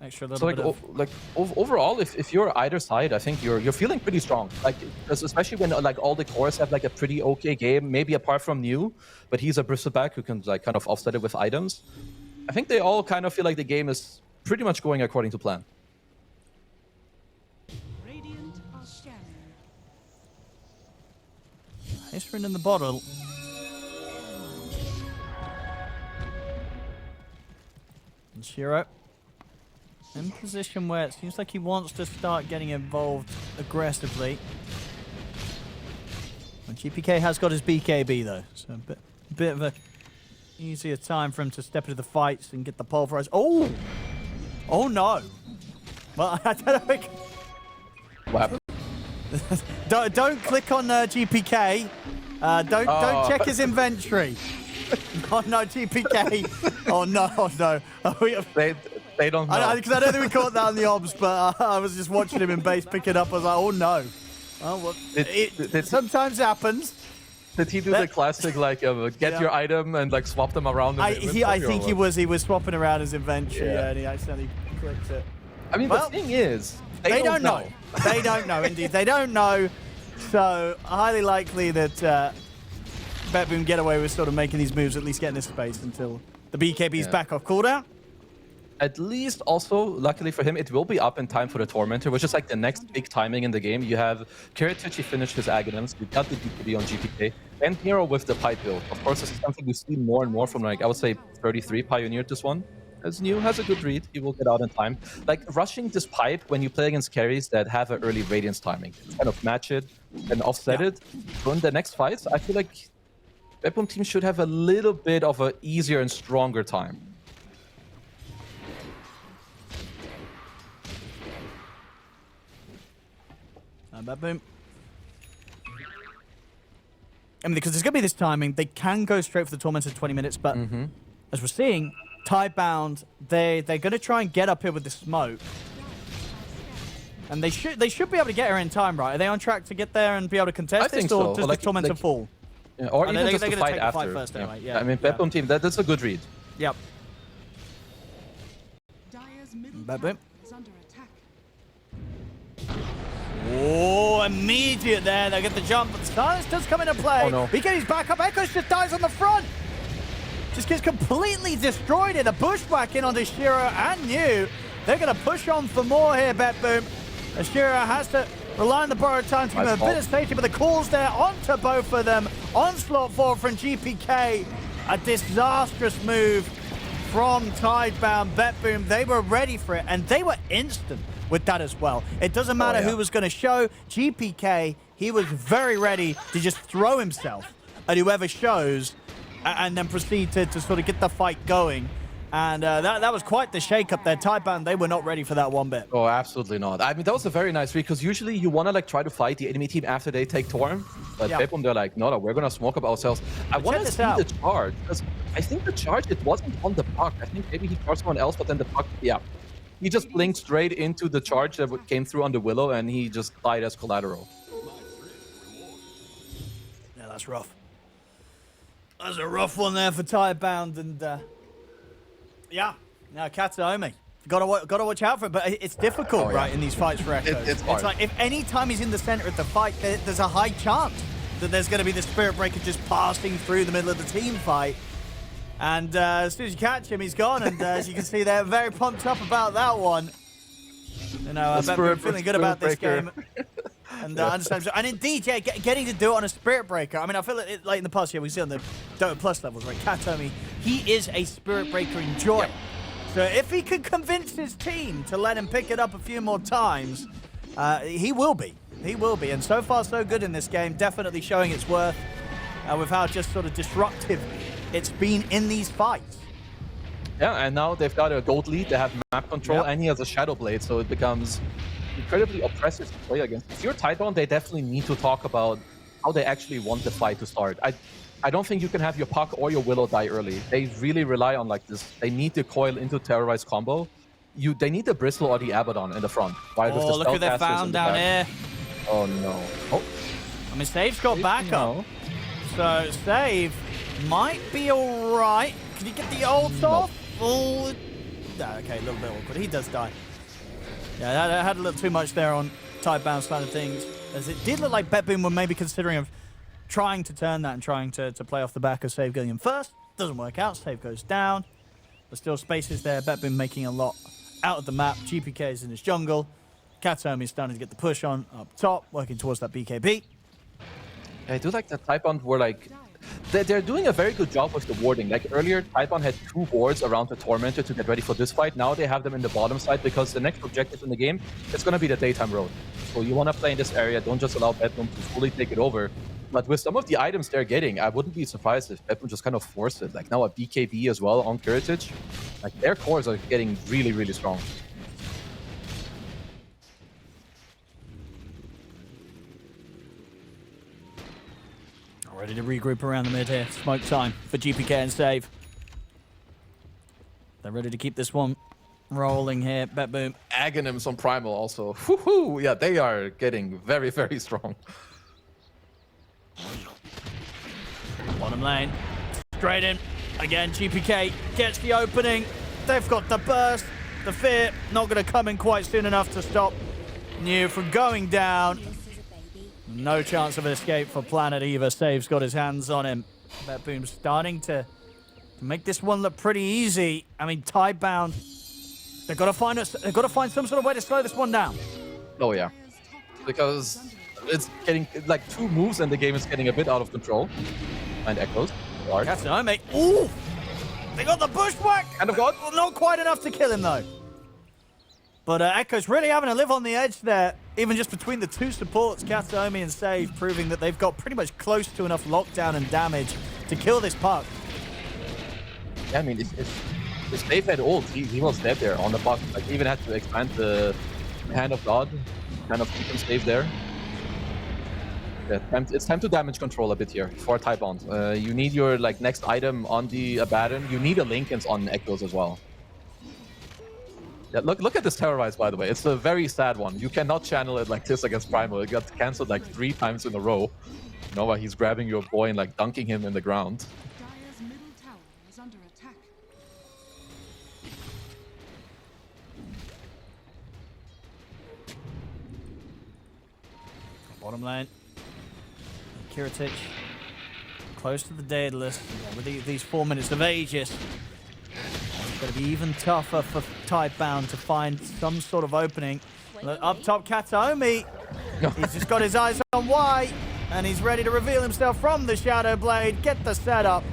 Extra little So bit of... overall, if you're either side, I think you're feeling pretty strong. Like especially when like all the cores have like a pretty okay game, maybe apart from New, but he's a bristleback who can like kind of offset it with items. I think they all kind of feel like the game is pretty much going according to plan. Nice run in the bottle. And Shiro in position where it seems like he wants to start getting involved aggressively. And GPK has got his BKB though, so a bit of a easier time for him to step into the fights and get the pulverize. Oh! Oh no! Well, I don't know. What happened? Don't click on GPK. Don't check his inventory. Oh no, GPK. Oh no, oh no. They don't know. Because I don't think we caught that on the obs, but I was just watching him in base pick it up. I was like, oh no. Oh, well, it sometimes happens. Did he do the classic like get your item and like swap them around? I think he was swapping around his inventory, and he accidentally clicked it. I mean, the thing is, they don't know. They don't know, indeed. They don't know. So highly likely that BetBoom get away with sort of making these moves, at least getting this space until the BKB's back off cooldown. At least also, luckily for him, it will be up in time for the Tormentor, which is like the next big timing in the game. You have Kirituchi finish his Aghanims, you got the DPD on GPK, and Hero with the pipe build. Of course, this is something we see more and more from, like, I would say 33 pioneered this one. As New has a good read, he will get out in time. Like, rushing this pipe when you play against carries that have an early Radiance timing, kind of match it and offset it. So in the next fights, I feel like BetBoom Team should have a little bit of an easier and stronger time. BetBoom. I mean, because there's going to be this timing, they can go straight for the Tormentor 20 minutes, but as we're seeing, Tidebound, they're going to try and get up here with the smoke. And they should be able to get her in time, right? Are they on track to get there and be able to contest this, or does the Tormentor fall? Yeah, or even just they're to going to fight take after. the fight first anyway. Yeah. I mean, BetBoom Team, that's a good read. Yep. BetBoom. Oh, immediate there. They get the jump, but the silence does come into play. Oh, no. BKB's back up. Echoes just dies on the front. Just gets completely destroyed in a bushwhack in onto Shiro and New. They're going to push on for more here, BetBoom. Shiro has to rely on the borrowed time to give him a bit of safety, but the calls there onto both of them. Onslaught forward from GPK. A disastrous move from Tidebound. BetBoom, they were ready for it, and they were instant with that as well. It doesn't matter who was going to show. GPK, he was very ready to just throw himself at whoever shows and then proceed to sort of get the fight going. And that was quite the shake-up there. Tidebound, they were not ready for that one bit. Oh, absolutely not. I mean, that was a very nice read, because usually you want to like try to fight the enemy team after they take Torm. But BetBoom, they're like, no, we're going to smoke up ourselves. I want to see the charge, because I think the charge, it wasn't on the puck. I think maybe he charged someone else, but then the puck, he just blinked straight into the charge that came through on the Willow, and he just died as collateral. Yeah, that's rough. That's a rough one there for Tidebound, and Kataomi. Gotta watch out for it, but it's difficult, right, in these fights for Echoes. It's hard. It's like, if any time he's in the center of the fight, there's a high chance that there's going to be the Spirit Breaker just passing through the middle of the team fight. And as soon as you catch him, he's gone. And as you can see, they're very pumped up about that one. You know, I bet we're feeling good about this game. And understand. And indeed, getting to do it on a Spirit Breaker. I mean, I feel like in the past, we see on the Dota Plus levels, right? Kataomi, he is a Spirit Breaker in joy. Yep. So if he can convince his team to let him pick it up a few more times, he will be. He will be. And so far, so good in this game. Definitely showing its worth with how just sort of disruptive it's been in these fights. Yeah, and now they've got a gold lead, they have map control, and he has a Shadow Blade, so it becomes incredibly oppressive to play against. If you're Tidebound, they definitely need to talk about how they actually want the fight to start. I don't think you can have your Puck or your Willow die early. They really rely on like this. They need the coil into Terrorize combo. they need the Bristle or the Abaddon in the front. Right? With Oh, the look who they Spellcasters in found the down back. here. Oh no. Oh, I mean, Save's got backup. no. So Save might be all right. Can he get the ult off? Oh, okay, a little bit awkward. He does die. Yeah, that had a little too much there on Tidebound side of things. As it did look like BetBoom were maybe considering of trying to turn that and trying to play off the back of Save going in first. Doesn't work out. Save goes down. But still spaces there. BetBoom making a lot out of the map. GPK is in his jungle. Katomi is starting to get the push on up top, working towards that BKB. I do like that Tidebound were like... They're doing a very good job with the warding. Like earlier, Tidebound had 2 wards around the Tormentor to get ready for this fight. Now they have them in the bottom side because the next objective in the game is going to be the daytime road. So you want to play in this area. Don't just allow BetBoom to fully take it over. But with some of the items they're getting, I wouldn't be surprised if BetBoom just kind of forced it. Like now a BKB as well on Kiritich. Like their cores are getting really, really strong. Ready to regroup around the mid here. Smoke time for GPK and Save. They're ready to keep this one rolling here. BetBoom. Aghanims on Primal also. Woohoo! Yeah, they are getting very, very strong. Bottom lane. Straight in. Again, GPK gets the opening. They've got the burst. The fear not going to come in quite soon enough to stop New from going down. No chance of an escape for Planet either. Save's got his hands on him. BetBoom's starting to make this one look pretty easy. I mean, Tidebound, they've got to find some sort of way to slow this one down. Oh yeah, because it's getting like 2 moves and the game is getting a bit out of control. And Echoes. Katomi. Ooh! They got the bushwhack! Kind of got. Not quite enough to kill him though. But Echo's really having to live on the edge there, even just between the 2 supports, Katomi and Save, proving that they've got pretty much close to enough lockdown and damage to kill this puck. Yeah, I mean, if Save had ult, he was dead there on the puck. Like, he even had to expand the Hand of God, kind of keep him safe there. Yeah, it's time to damage control a bit here for Tidebound. You need your like next item on the Abaddon. You need a Linkens on Echoes as well. Yeah, look at this Terrorize, by the way. It's a very sad one. You cannot channel it like this against Primal. It got cancelled like 3 times in a row. You know, while he's grabbing your boy and like dunking him in the ground. Dire's middle tower is under attack. Bottom lane. Kiritich. Close to the Daedalus. Yeah, with these 4 minutes of Aegis. It's going to be even tougher for Tidebound to find some sort of opening. Look, up top, Katomi. He's just got his eyes on Y, and he's ready to reveal himself from the Shadow Blade. Get the setup.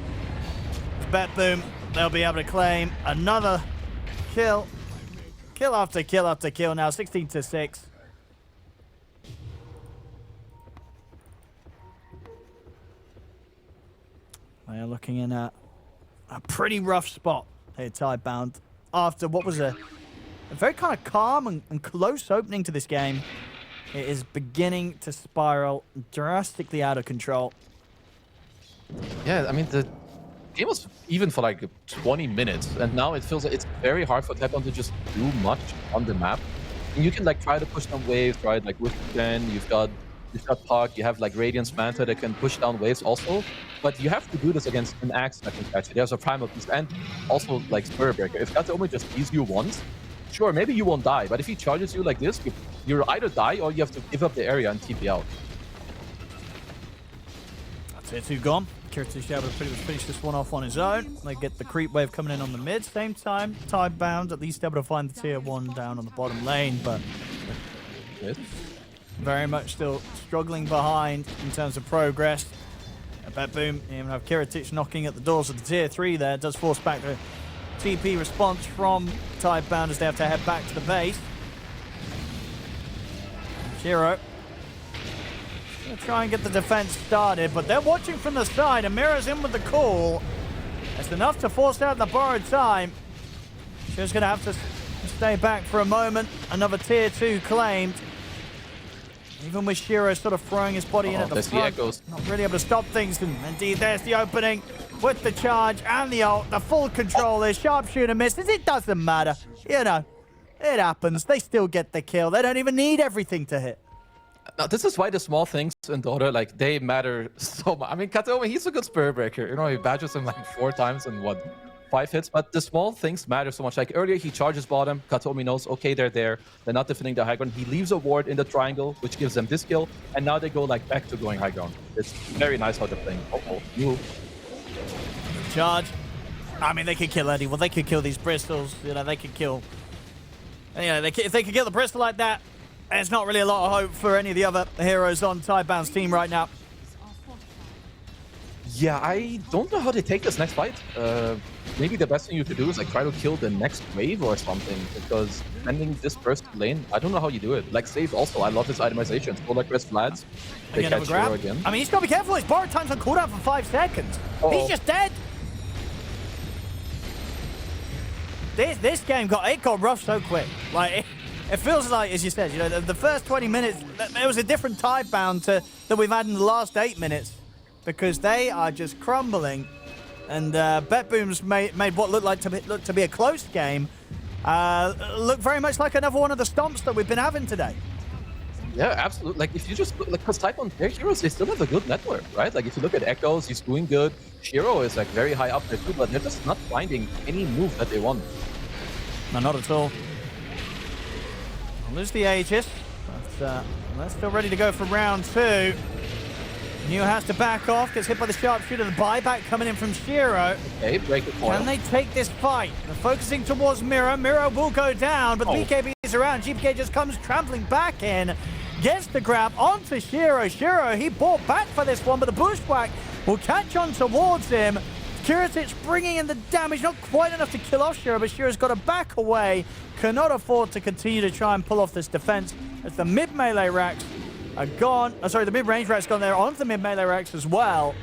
BetBoom, they'll be able to claim another kill. Kill after kill after kill now, 16-6. They are looking in a pretty rough spot here, Tidebound. After what was a very kind of calm and close opening to this game, it is beginning to spiral drastically out of control. Yeah, I mean, the game was even for like 20 minutes, and now it feels like it's very hard for Tidebound to just do much on the map. And you can like try to push down waves, right? Like with Gen, you've got Puck, you have like Radiance Manta that can push down waves also. But you have to do this against an Axe that can catch it. There's a Primal Beast and also like Spirit Breaker. If Katomi just sees you once, sure, maybe you won't die. But if he charges you like this, you either die or you have to give up the area and TP out. That's it, 2 gone. Kiritich able to pretty much finish this one off on his own. They get the creep wave coming in on the mid. Same time, Tidebound at least able to find the tier 1 down on the bottom lane, but Good. very much still struggling behind in terms of progress. BetBoom, even have Kiritich knocking at the doors of the tier 3 there. Does force back the TP response from Tidebound as they have to head back to the base. Shiro gonna try and get the defense started, but they're watching from the side, and Mira's in with the call. That's enough to force out the borrowed time. Shiro's gonna have to stay back for a moment. Another tier 2 claimed. Even with Shiro sort of throwing his body in at the front, not really able to stop things. And indeed, there's the opening with the charge and the ult. The full control is sharpshooter misses. It doesn't matter. You know, It happens. They still get the kill. They don't even need everything to hit. Now, this is why the small things in Dota, like, they matter so much. I mean, Katomi, he's a good spirit breaker. You know, he badges him like 4 times in, what, 5 hits? But the small things matter so much. Like, earlier, he charges bottom. Katomi knows, okay, they're there. They're not defending the high ground. He leaves a ward in the triangle, which gives them this kill. And now they go, like, back to going high ground. It's very nice how they're playing. Uh-oh, move. Charge. I mean, they could kill anyone. They could kill these Bristols. You know, they could kill... You know, if they could kill the Bristol like that, there's not really a lot of hope for any of the other heroes on Tidebound's team right now. Yeah, I don't know how they take this next fight. Maybe the best thing you could do is like try to kill the next wave or something, because defending this first lane, I don't know how you do it. Like Save also, I love his itemization. Go like West Vlads. They Again, catch Hero again. I mean, he's got to be careful. His borrowed time's on cooldown for 5 seconds. He's just dead. This game got rough so quick. Like it feels like, as you said, you know, the first 20 minutes, there was a different Tidebound that we've had in the last 8 minutes, because they are just crumbling. And BetBoom's made what looked like to be a close game look very much like another one of the stomps that we've been having today. Yeah, absolutely. Like, if you just look, like, because Tidebound, their heroes, they still have a good network, right? Like, if you look at Echoes, he's doing good. Shiro is, like, very high up there, too, but they're just not finding any move that they want. No, not at all. I'll lose the Aegis, but they're still ready to go for round 2. New has to back off, gets hit by the sharpshooter, the buyback coming in from Shiro. Okay, break it for Can him. they take this fight? They're focusing towards Mira. Mira will go down, but BKB is around. GPK just comes trampling back in, gets the grab onto Shiro. Shiro, he bought back for this one, but the bushwhack will catch on towards him. Kiritic bringing in the damage, not quite enough to kill off Shiro, but Shiro's got to back away. Cannot afford to continue to try and pull off this defense as the mid-melee racks are gone. Sorry, the mid-range racks gone there onto the mid-melee racks as well.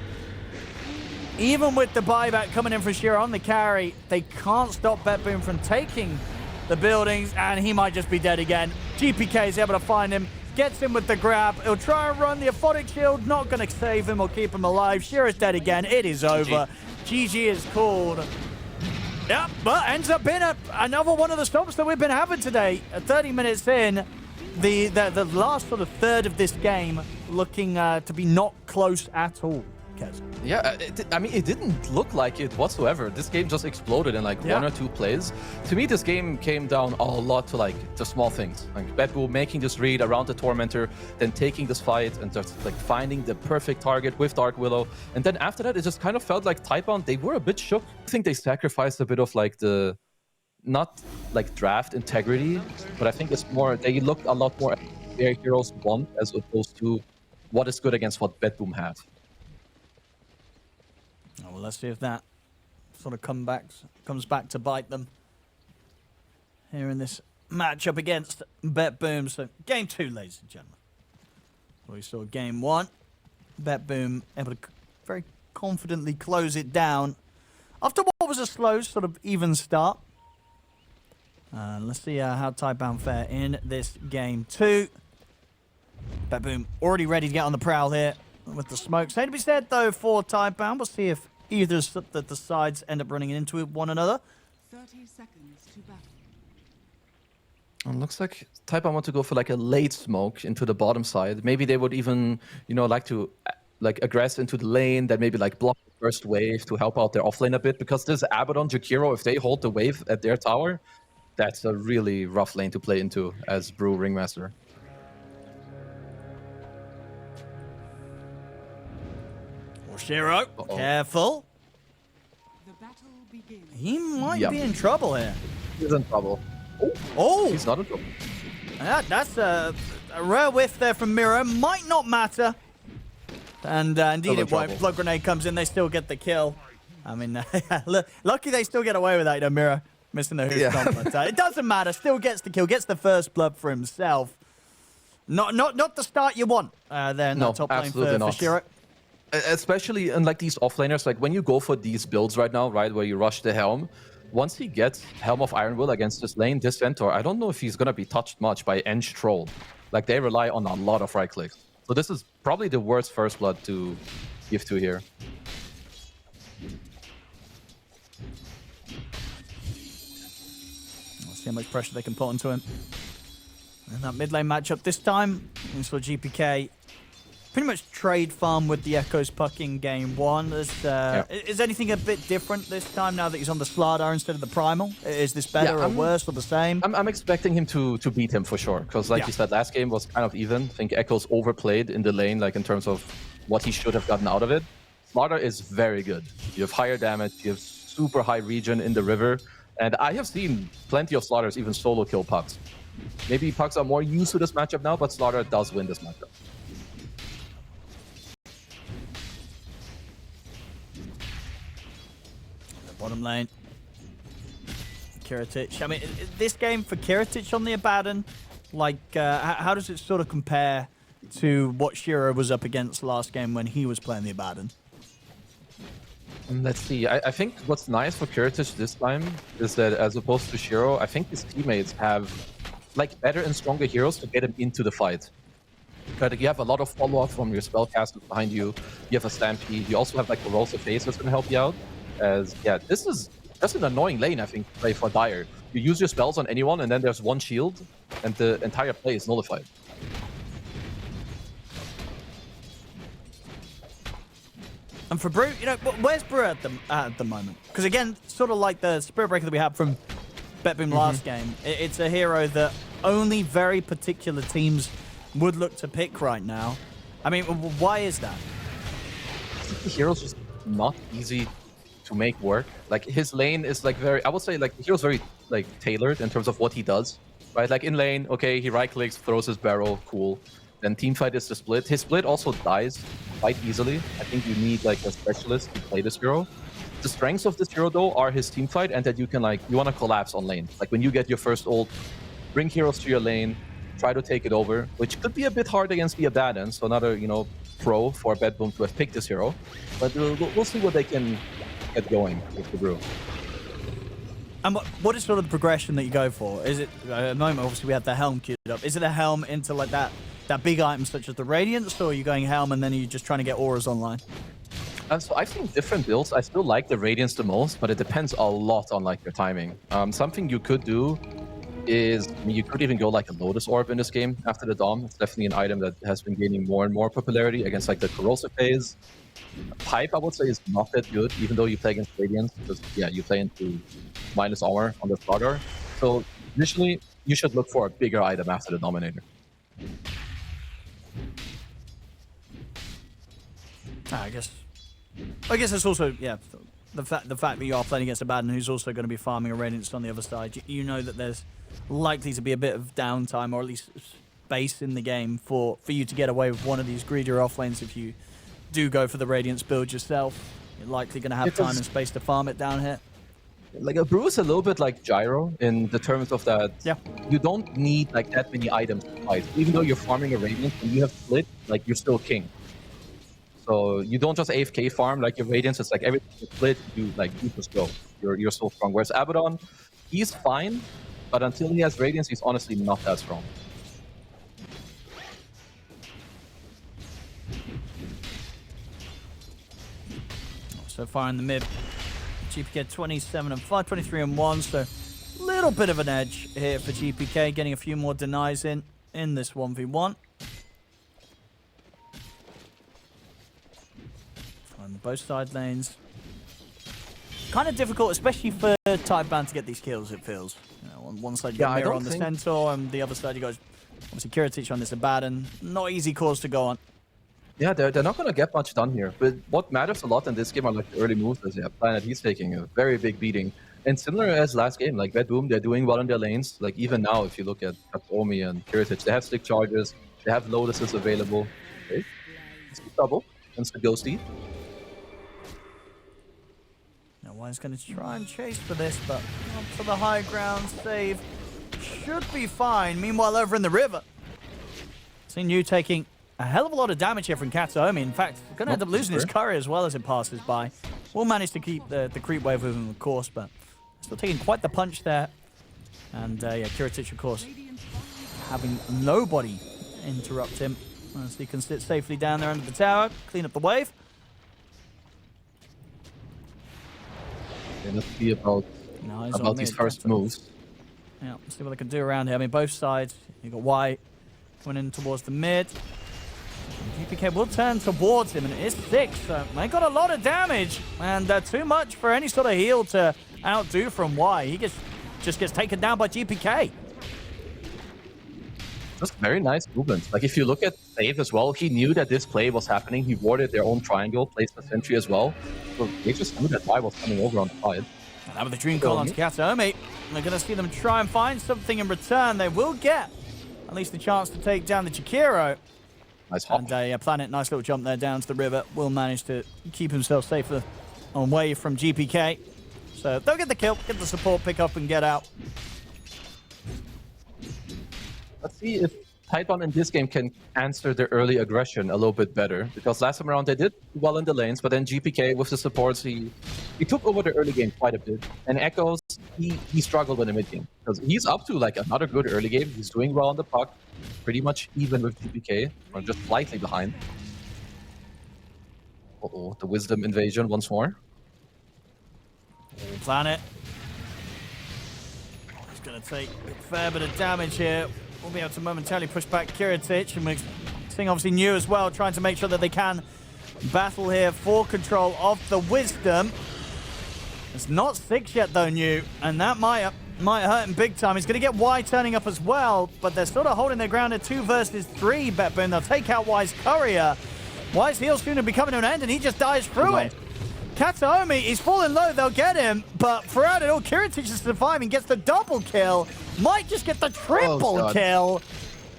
Even with the buyback coming in for Shiro on the carry, they can't stop BetBoom from taking the buildings, and he might just be dead again. GPK is able to find him, gets him with the grab. He'll try and run the Aphotic Shield, not going to save him or keep him alive. Shiro's dead again. It is over. GG is called. Yep, but ends up being another one of the stops that we've been having today. 30 minutes in, the last sort of third of this game looking to be not close at all. Kez. Yeah, I mean, it didn't look like it whatsoever. This game just exploded in like 1 or 2 plays. To me, this game came down a lot to like the small things. Like BetBoom making this read around the Tormentor, then taking this fight and just like finding the perfect target with Dark Willow. And then after that, it just kind of felt like Tidebound, they were a bit shook. I think they sacrificed a bit of like the, not like draft integrity, but I think it's more, they looked a lot more at their heroes want as opposed to what is good against what BetBoom had. Oh, well, let's see if that sort of comes back to bite them here in this matchup against BetBoom. So, game 2, ladies and gentlemen. We saw game 1. BetBoom able to very confidently close it down after what was a slow, sort of even start. Let's see how Tidebound fare in this game 2. BetBoom already ready to get on the prowl here with the smoke. Same to be said, though, for Tidebound. We'll see if either the sides end up running into one another. 30 seconds to battle. It looks like Tidebound want to go for like a late smoke into the bottom side. Maybe they would even, you know, like to like aggress into the lane, that maybe like block the first wave to help out their offlane a bit, because this Abaddon, Jakiro, if they hold the wave at their tower, that's a really rough lane to play into as Brew Ringmaster. Shiro, careful. The battle begins. He might be in trouble here. He's in trouble. Oh! He's not in trouble. That's a rare whiff there from Miro. Might not matter. And indeed it won't. Blood Grenade comes in. They still get the kill. I mean, lucky they still get away with that, you know, Miro. Missing the hoof stomp. But, it doesn't matter. Still gets the kill. Gets the first blood for himself. Not the start you want there in that top lane for Shiro. Especially in like these offlaners, like when you go for these builds right now, right, where you rush the Helm, once he gets Helm of Iron Will against this lane, this Centaur, I don't know if he's gonna be touched much by Eng Troll. Like they rely on a lot of right clicks. So this is probably the worst first blood to give to here. See how much pressure they can put onto him. And that mid lane matchup this time, we saw GPK pretty much trade farm with the Echoes puck in game 1. Is anything a bit different this time now that he's on the Slardar instead of the Primal? Is this better or worse or the same? I'm expecting him to beat him for sure, because like you said, last game was kind of even. I think Echoes overplayed in the lane, like in terms of what he should have gotten out of it. Slardar is very good. You have higher damage, you have super high regen in the river, and I have seen plenty of Slardars even solo kill pucks. Maybe pucks are more used to this matchup now, but Slardar does win this matchup. Bottom lane. Kiritic. I mean, this game for Kiritic on the Abaddon, like, how does it sort of compare to what Shiro was up against last game when he was playing the Abaddon? Let's see. I think what's nice for Kiritic this time is that as opposed to Shiro, I think his teammates have like better and stronger heroes to get him into the fight. But you have a lot of follow-up from your spellcasters behind you. You have a Stampede. You also have like Corrosive Phase that's going to help you out. As this is just an annoying lane, I think, to play for Dire. You use your spells on anyone, and then there's one shield, and the entire play is nullified. And for Brew, you know, where's Brew at the moment? Because again, sort of like the Spirit Breaker that we had from BetBoom last game, it's a hero that only very particular teams would look to pick right now. I mean, why is that? The hero's just not easy to make work. Like his lane is like very, I would say like the hero's very like tailored in terms of what he does, right? Like in lane, okay, he right clicks, throws his barrel, cool. Then teamfight is the split. His split also dies quite easily. I think you need like a specialist to play this hero. The strengths of this hero though are his teamfight and that you can like, you want to collapse on lane. Like when you get your first ult, bring heroes to your lane, try to take it over, which could be a bit hard against the Abaddon. So another, you know, pro for BetBoom to have picked this hero. But we'll see what they can get going with the Brew. And what is sort of the progression that you go for? Is it, at the moment, obviously we have the Helm queued up. Is it a Helm into like that big item such as the Radiance, or are you going Helm and then you're just trying to get auras online? So I've seen different builds. I still like the Radiance the most, but it depends a lot on like your timing. Something you could do is, I mean, you could even go like a Lotus Orb in this game after the Dom. It's definitely an item that has been gaining more and more popularity against like the Corrosive Phase. Pipe, I would say, is not that good, even though you play against Radiance, because yeah, you play into minus armor on the starter. So initially, you should look for a bigger item after the Dominator. I guess it's also, yeah, the fact that you are playing against a Abaddon who's also going to be farming a Radiance on the other side. You know that there's likely to be a bit of downtime, or at least space in the game for you to get away with one of these greedier offlanes. If you do go for the Radiance build yourself, you're likely going to have time and space to farm it down here. Like a Brew is a little bit like Gyro in the terms of that you don't need like that many items to fight. Even though you're farming a Radiance and you have split, like you're still king. So you don't just AFK farm like your Radiance. It's like everything you split, you just go. You're so strong. Whereas Abaddon, he's fine, but until he has Radiance, he's honestly not that strong. So far in the mid, GPK 27 and 5, 23 and 1. So a little bit of an edge here for GPK, getting a few more denies in this 1v1. On both side lanes. Kind of difficult, especially for Tidebound to get these kills, it feels. You know, on one side you got Mirror on the Centaur, and the other side you got obviously Kiritic on this Abaddon. Not easy cause to go on. Yeah, they're not going to get much done here. But what matters a lot in this game are like the early moves. Yeah, Planet, he's taking a very big beating. And similar as last game, like BetBoom, they're doing well in their lanes. Like even now, if you look at Katomi and Kiritic, they have stick charges, they have Lotuses available. Okay, it's double against the Ghosty. One's going to try and chase for this, but up for the high ground save. Should be fine. Meanwhile, over in the river, seeing you taking a hell of a lot of damage here from Katomi. In fact, going to end up losing his curry as well as it passes by. Will manage to keep the creep wave with him, of course, but still taking quite the punch there. And yeah, Kiritic, of course, having nobody interrupt him as he can sit safely down there under the tower, clean up the wave. Okay, let's see about these first moves. Yeah, let's see what they can do around here. I mean, both sides. You got Y coming in towards the mid. GPK will turn towards him, and it is 6. So they got a lot of damage, and too much for any sort of heal to outdo from Y. He just gets taken down by GPK. Just very nice movements. Like, if you look at Save as well, he knew that this play was happening. He warded their own triangle, placed the sentry as well. So they just knew that Y was coming over on the side. And that with the Dream Call onto Kataomi. They're going to see them try and find something in return. They will get at least a chance to take down the Chikiro. Nice hop. And a Planet, nice little jump there down to the river. Will manage to keep himself safer away from GPK. So they'll get the kill, get the support, pick up and get out. Let's see if Tidebound in this game can answer the early aggression a little bit better. Because last time around they did well in the lanes, but then GPK with the supports, he took over the early game quite a bit. And Echoes, he struggled in the mid game. Because he's up to like another good early game. He's doing well on the puck. Pretty much even with GPK, or just slightly behind. Uh-oh, the Wisdom invasion once more. Planet. He's going to take a fair bit of damage here. We'll be able to momentarily push back Kiritich, and we're seeing obviously New as well, trying to make sure that they can battle here for control of the Wisdom. It's not 6 yet though, New, and that might hurt him big time. He's going to get Y turning up as well, but they're sort of holding their ground at 2 versus 3, BetBoom. They'll take out Y's courier. Y's heal soon will be coming to an end, and he just dies through it. Kataomi, he's falling low, they'll get him, but throughout it all, Kiritich is surviving, gets the double kill, might just get the triple kill.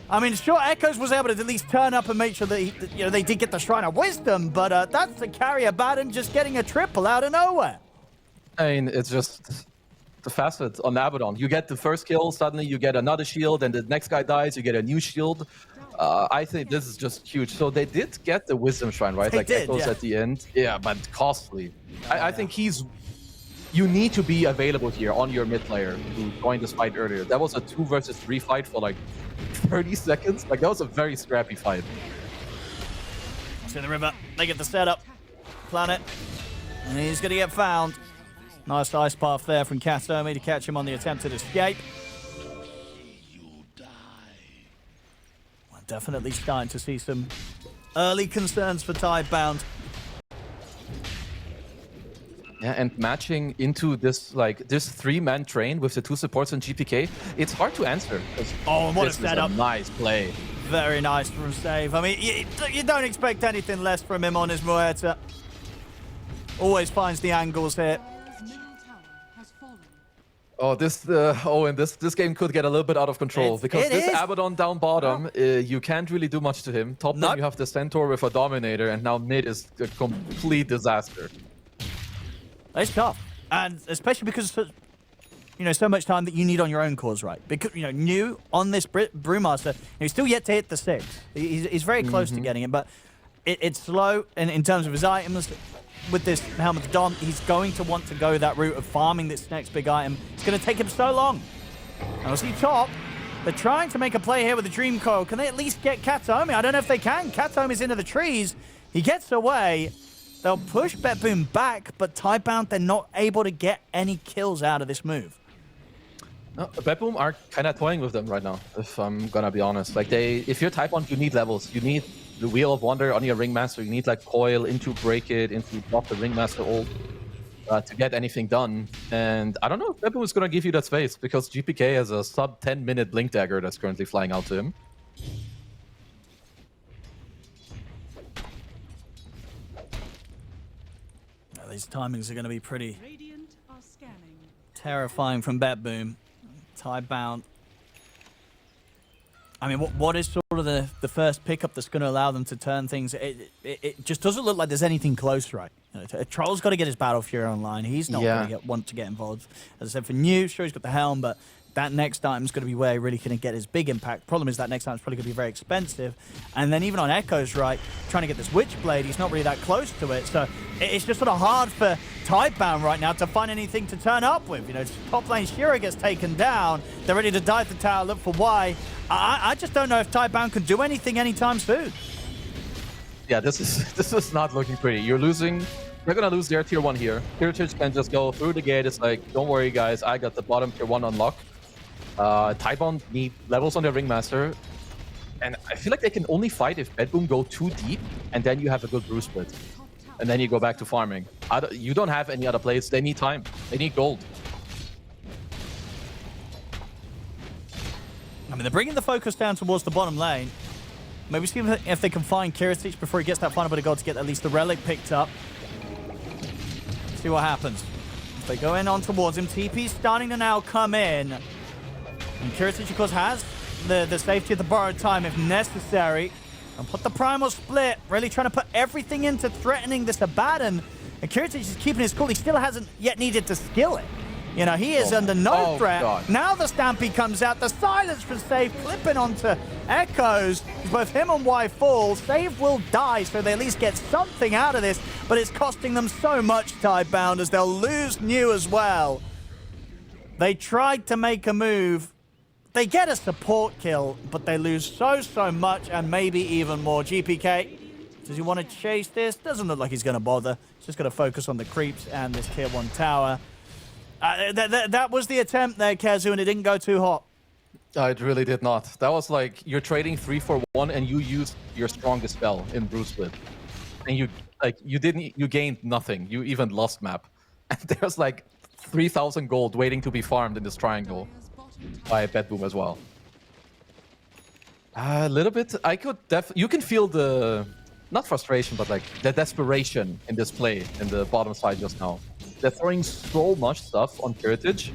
I mean, sure, Echoes was able to at least turn up and make sure that they did get the Shrine of Wisdom, but that's the carrier Baden just getting a triple out of nowhere. I mean, it's just the facet on Abaddon. You get the first kill, suddenly you get another shield, and the next guy dies, you get a new shield. I think this is just huge. So they did get the Wisdom Shrine, right? They like did, Echoes yeah. at the end. Yeah, but costly. I think you need to be available here on your mid player who joined this fight earlier. That was a 2 versus 3 fight for like 30 seconds. Like, that was a very scrappy fight. It's in the river. They get the setup. Planet. And he's going to get found. Nice ice path there from Kataomi to catch him on the attempted escape. We're definitely starting to see some early concerns for Tidebound. Yeah, and matching into this 3-man train with the 2 supports and GPK, it's hard to answer. Oh, and what a this setup. is a nice play. Very nice from Save. I mean, you don't expect anything less from him on his Muerta. Always finds the angles here. Middle tower has fallen. Oh, and this game could get a little bit out of control because this is. Abaddon down bottom, you can't really do much to him. Top lane, Nope. you have the Centaur with a Dominator, and now mid is a complete disaster. It's tough, and especially because so much time that you need on your own cause, right? Because New on this Brewmaster, he's still yet to hit the 6. He's very close to getting it, but it's slow in terms of his items. With this Helmet of Dom, he's going to want to go that route of farming this next big item. It's going to take him so long. And we'll see top. They're trying to make a play here with the Dream Coil. Can they at least get Kataomi? I don't know if they can. Kataomi's into the trees. He gets away. They'll push BetBoom back, but Tidebound, they're not able to get any kills out of this move. No, BetBoom are kind of toying with them right now, if I'm gonna be honest. Like, if you're Tidebound, you need levels. You need the Wheel of Wonder on your Ringmaster. You need like Coil into Break It, into drop the Ringmaster ult to get anything done. And I don't know if BetBoom is gonna give you that space because GPK has a sub 10-minute Blink Dagger that's currently flying out to him. These timings are going to be pretty Radiant are scanning. terrifying from BetBoom. Tidebound. I mean, what is sort of the first pickup that's going to allow them to turn things? It just doesn't look like there's anything close, right? Troll's got to get his Battle Fury online. He's not going to want to get involved. As I said, for New, sure, he's got the Helm, but that next item's going to be where he really can get his big impact. Problem is that next item's probably going to be very expensive. And then even on Echoes, right, trying to get this Witchblade, he's not really that close to it. So it's just sort of hard for Tidebound right now to find anything to turn up with. Top lane Shira gets taken down. They're ready to dive the tower, look for Y. I just don't know if Tidebound can do anything anytime soon. Yeah, this is not looking pretty. You're losing. They're gonna lose their tier 1 here. Kiritich can just go through the gate. It's like, don't worry, guys. I got the bottom tier 1 unlocked. Tidebound need levels on their Ringmaster. And I feel like they can only fight if BetBoom go too deep, and then you have a good brew split. And then you go back to farming. You don't have any other plays. They need time. They need gold. I mean, they're bringing the focus down towards the bottom lane. Maybe see if they can find Kiritich before he gets that final bit of gold to get at least the relic picked up. See what happens. If they go in on towards him, TP's starting to now come in. And Kiritich, of course, has the safety of the borrowed time if necessary. And put the primal split, really trying to put everything into threatening this Abaddon. And Kiritich is keeping his cool. He still hasn't yet needed to skill it. You know, he is under no threat. God. Now the Stampede comes out. The silence from Save clipping onto Echoes. Both him and Y fall. Save will die, so they at least get something out of this. But it's costing them so much, Tidebound, as they'll lose New as well. They tried to make a move. They get a support kill, but they lose so much, and maybe even more. GPK, does he want to chase this? Doesn't look like he's going to bother. He's just going to focus on the creeps and this tier 1 tower. That was the attempt there, Kazu, and it didn't go too hot. It really did not. That was like, you're trading 3 for 1, and you used your strongest spell in brew split. And you gained nothing. You even lost map. And there's like 3,000 gold waiting to be farmed in this triangle. By BetBoom as well. A little bit. I could you can feel the, not frustration, but like the desperation in this play in the bottom side just now. They're throwing so much stuff on Kiritich.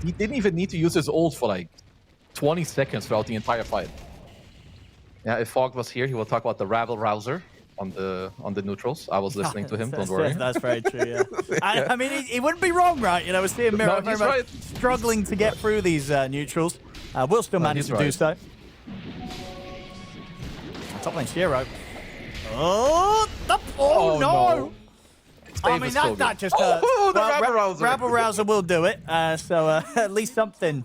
He didn't even need to use his ult for like 20 seconds throughout the entire fight. Yeah, if Fog was here, he will talk about the rabble rouser on the neutrals. I was listening to him, don't worry. That's very true, yeah. I mean, he wouldn't be wrong, right? You know, we're seeing Miro No, he's right. struggling to get through these neutrals. We'll still manage to do so. Top lane Shiro. Oh no! I mean, that just hurt. Oh, the rabble rouser. Rabble rouser will do it. So at least something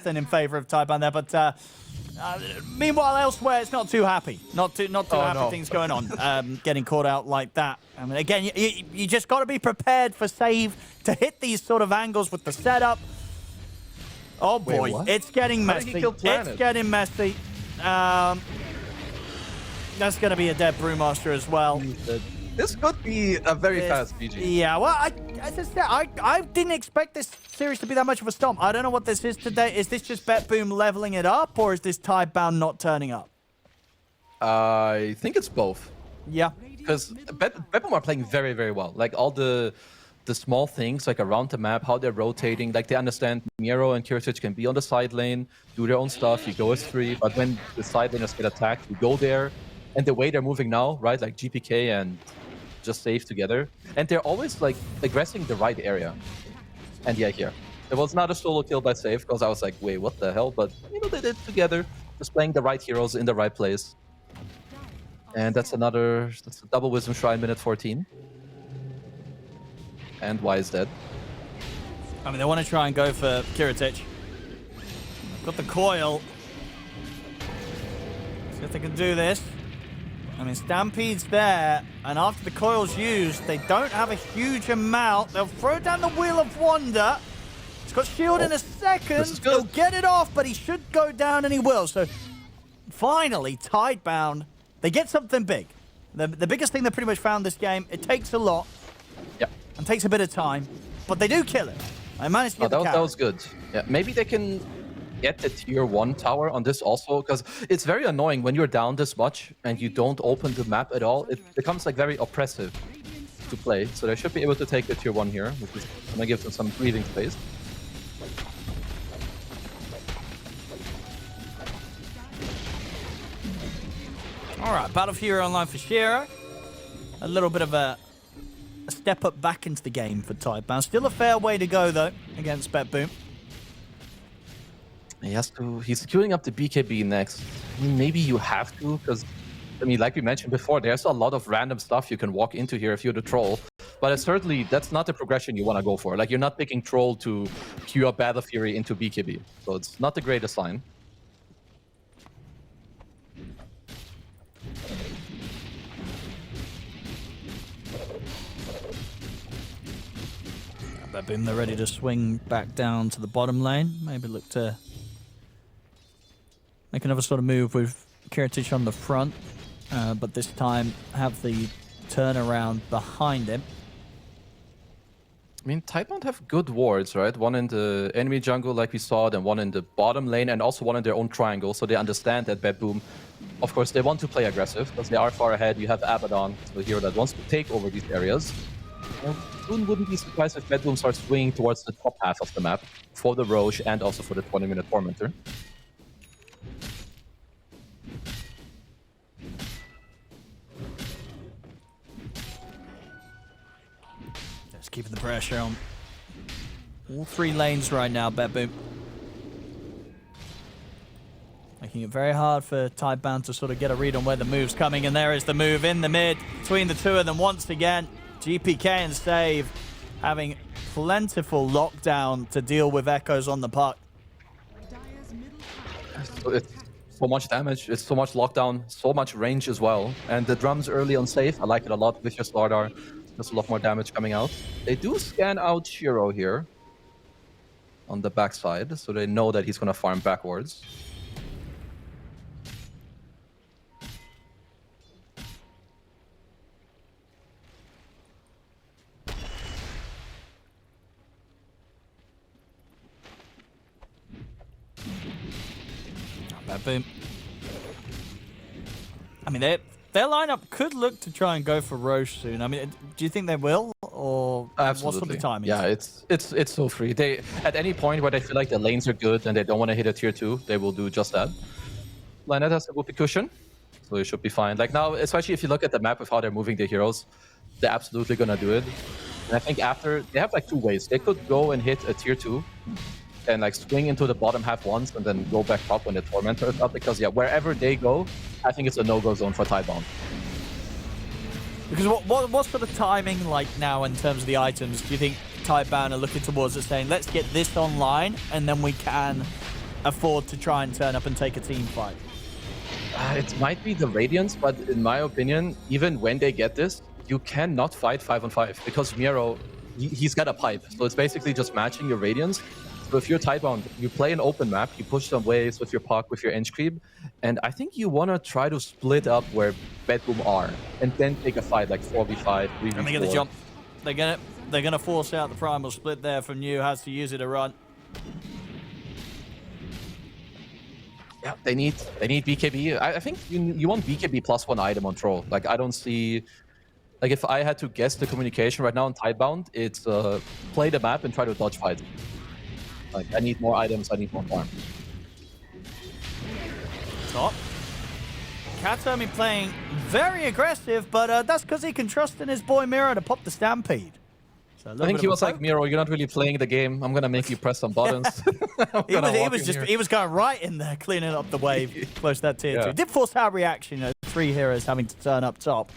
in favor of Tidebound there. But meanwhile, elsewhere, it's not too happy. Not too happy things going on. Getting caught out like that. I mean, again, you just got to be prepared for Save to hit these sort of angles with the setup. Oh boy, Wait, it's getting messy. It's getting messy. That's going to be a dead Brewmaster as well. This could be a very fast PG. Yeah, well, as I said, I didn't expect this series to be that much of a stomp. I don't know what this is today. Is this just BetBoom leveling it up, or is this Tidebound not turning up? I think it's both. Yeah. Because BetBoom are playing very, very well. Like all the small things, like around the map, how they're rotating. Like they understand Miro and Kiritich can be on the side lane, do their own stuff. You go as 3, but when the side laners get attacked, you go there. And the way they're moving now, right? Like GPK and just Save together. And they're always like aggressing the right area. And yeah, here. There was not a solo kill by Save because I was like, wait, what the hell? But you know, they did together. Just playing the right heroes in the right place. And that's a double Wisdom Shrine, minute 14. And Y is dead. I mean, they want to try and go for Kiritich. Got the coil. See if they can do this. I mean, Stampede's there, and after the coil's used, they don't have a huge amount. They'll throw down the Wheel of Wonder. It's got shield in a second. He'll get it off, but he should go down, and he will. So, finally, Tidebound, they get something big. The biggest thing they pretty much found this game, it takes a lot. Yeah. And takes a bit of time, but they do kill it. I managed to get the that was good. Yeah, maybe they can get the tier 1 tower on this also, because it's very annoying when you're down this much and you don't open the map at all. It becomes like very oppressive to play. So they should be able to take the tier 1 here, which is going to give them some breathing space. All right, Battle Fury online for Shiro. A little bit of a step up back into the game for Tidebound. Still a fair way to go, though, against BetBoom. He's queuing up the BKB next. I mean, maybe you have to, because, I mean, like we mentioned before, there's a lot of random stuff you can walk into here if you're the troll. But certainly, that's not the progression you want to go for. Like, you're not picking troll to queue up Battle Fury into BKB. So it's not the greatest sign. BetBoom, they're ready to swing back down to the bottom lane. Maybe look to make another sort of move with Kiritich on the front, but this time have the turnaround behind him. I mean, Tidebound have good wards, right? One in the enemy jungle, like we saw, then one in the bottom lane, and also one in their own triangle. So they understand that BetBoom, of course, they want to play aggressive because they are far ahead. You have Abaddon, so a hero that wants to take over these areas. And soon wouldn't be surprised if BetBoom starts swinging towards the top half of the map for the Roche and also for the 20-minute Tormentor. Just keeping the pressure on all three lanes right now, BetBoom. Making it very hard for Tidebound to sort of get a read on where the move's coming, and there is the move in the mid between the two of them once again. GPK and Save having plentiful lockdown to deal with echoes on the puck. So it's so much damage, it's so much lockdown, so much range as well. And the drums early on safe, I like it a lot with your Slardar. There's a lot more damage coming out. They do scan out Shiro here on the backside, so they know that he's going to farm backwards. BetBoom. I mean, their lineup could look to try and go for Roche soon. I mean, do you think they will, or Absolutely. what's sort of timing? Yeah, it's so free. They at any point where they feel like the lanes are good and they don't want to hit a tier 2, they will do just that. Lynette has a whoopee cushion, so it should be fine. Like now, especially if you look at the map of how they're moving their heroes, they're absolutely gonna do it. And I think after they have like two ways. They could go and hit a tier 2 and like swing into the bottom half once and then go back up when the Tormentor is up, because yeah, wherever they go, I think it's a no-go zone for Tidebound. Because what's sort of timing like now in terms of the items? Do you think Tidebound are looking towards it saying, let's get this online and then we can afford to try and turn up and take a team fight? It might be the Radiance, but in my opinion, even when they get this, you cannot fight 5-on-5 because Miro, he's got a pipe. So it's basically just matching your Radiance. So if you're Tidebound, you play an open map, you push some waves with your puck, with your inch creep, and I think you want to try to split up where BetBoom are, and then take a fight like 4v5, 3v4. And they get the jump. They're gonna force out the primal split there from you. Has to use it to run. Yeah, they need BKB. I think you want BKB plus one item on Troll. Like I don't see. Like if I had to guess the communication right now on Tidebound, it's play the map and try to dodge fight. Like, I need more items, I need more farm. Top. Katomi playing very aggressive, but that's because he can trust in his boy Miro to pop the Stampede. So I think he was like, Miro, you're not really playing the game. I'm gonna make you press some buttons. he was going right in there, cleaning up the wave close to that tier 2. Did force our reaction, you know, 3 heroes having to turn up top.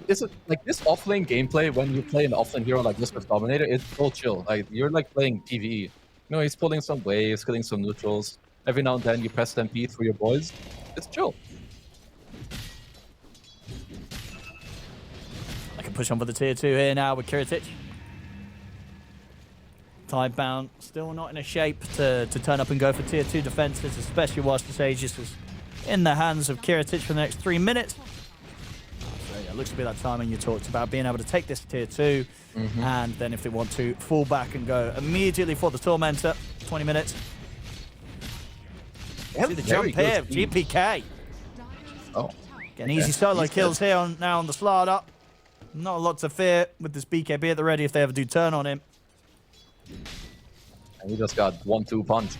Is it like this offlane gameplay when you play an offlane hero like this with Dominator? It's so chill. Like you're like playing PvE. You know, he's pulling some waves, killing some neutrals. Every now and then you press MP through your boys. It's chill. I can push on for the tier 2 here now with Kiritich. Tidebound still not in a shape to turn up and go for tier 2 defenses, especially whilst the Aegis is in the hands of Kiritich for the next 3 minutes. It looks to be that timing you talked about, being able to take this tier 2, and then if they want to, fall back and go immediately for the Tormentor. 20 minutes. See the jump here, GPK. Oh. Getting easy solo kills here now on the Slardar. Not a lot to fear with this BKB at the ready if they ever do turn on him. And he just got 1-2 punch.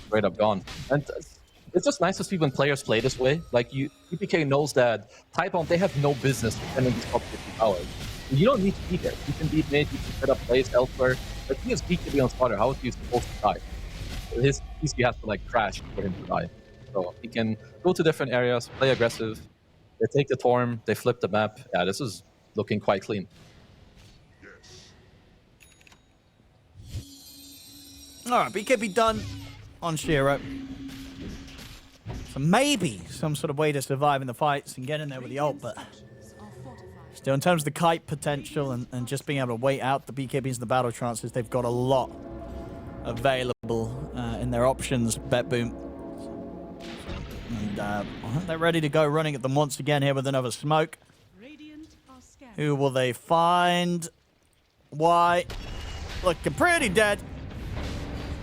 Straight up gone. And it's just nice to see when players play this way. Like, UPK knows that Tidebound, they have no business defending these top 50 towers. You don't need to be there. You can beat mid, you can set up plays elsewhere. But he has BKB on spotter. How is he supposed to die? His PC has to, like, crash for him to die. So he can go to different areas, play aggressive. They take the Torm, they flip the map. Yeah, this is looking quite clean. Alright, BKB done on Shiro. So maybe some sort of way to survive in the fights and get in there with the ult, but Still, in terms of the kite potential and just being able to wait out the BKBs and the battle trances, they've got a lot available in their options, BetBoom. And they're ready to go, running at them once again here with another smoke. Radiant are scanning. Who will they find? Why? Looking pretty dead.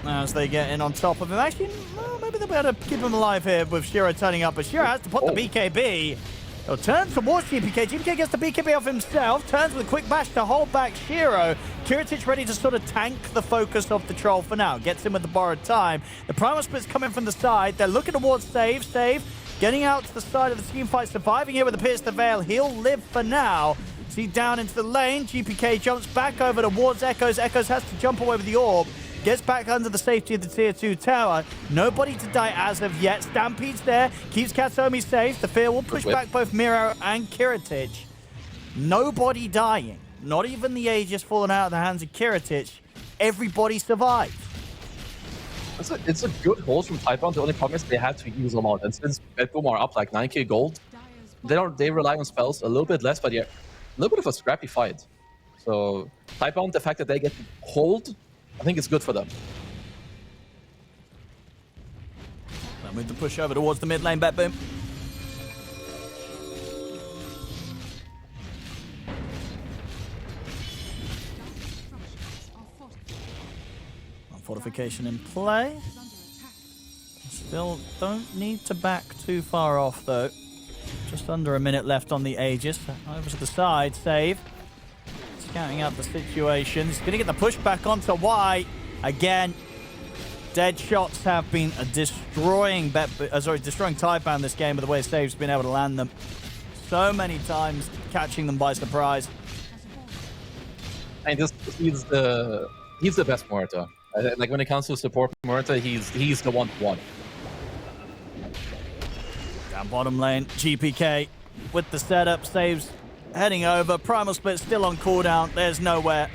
As they get in on top of him. Actually, well, maybe they'll be able to keep him alive here with Shiro turning up. But Shiro has to put the BKB. He'll turn towards GPK. GPK gets the BKB off himself. Turns with a quick bash to hold back Shiro. Kiritic ready to sort of tank the focus of the troll for now. Gets in with the borrowed time. The primal split's coming from the side. They're looking towards Save. Save getting out to the side of the team fight. Surviving here with the Pierce the Veil. He'll live for now. See down into the lane. GPK jumps back over towards Echoes. Echoes has to jump away with the orb. Gets back under the safety of the tier 2 tower. Nobody to die as of yet. Stampede's there. Keeps Katsomi safe. The fear will push back both Miro and Kiritic. Nobody dying. Not even the Aegis falling out of the hands of Kiritic. Everybody survived. It's a good hold from Tidebound. The only problem is they had to use them out. And since BetBoom are up like 9k gold, they rely on spells a little bit less, but yeah, a little bit of a scrappy fight. So Tidebound, the fact that they get to hold, I think it's good for them. They'll move the push over towards the mid lane, BetBoom. Fortification in play. Still don't need to back too far off though. Just under a minute left on the Aegis. Over to the side, Save. Scouting out the situation. He's going to get the push back onto Y. Again, dead shots have been destroying destroying Tidebound this game with the way Save's been able to land them. So many times, catching them by surprise. And he's the best Morita. Like when it comes to support Morita, he's the one. Down bottom lane, GPK with the setup, Saves heading over. Primal Split still on cooldown. There's nowhere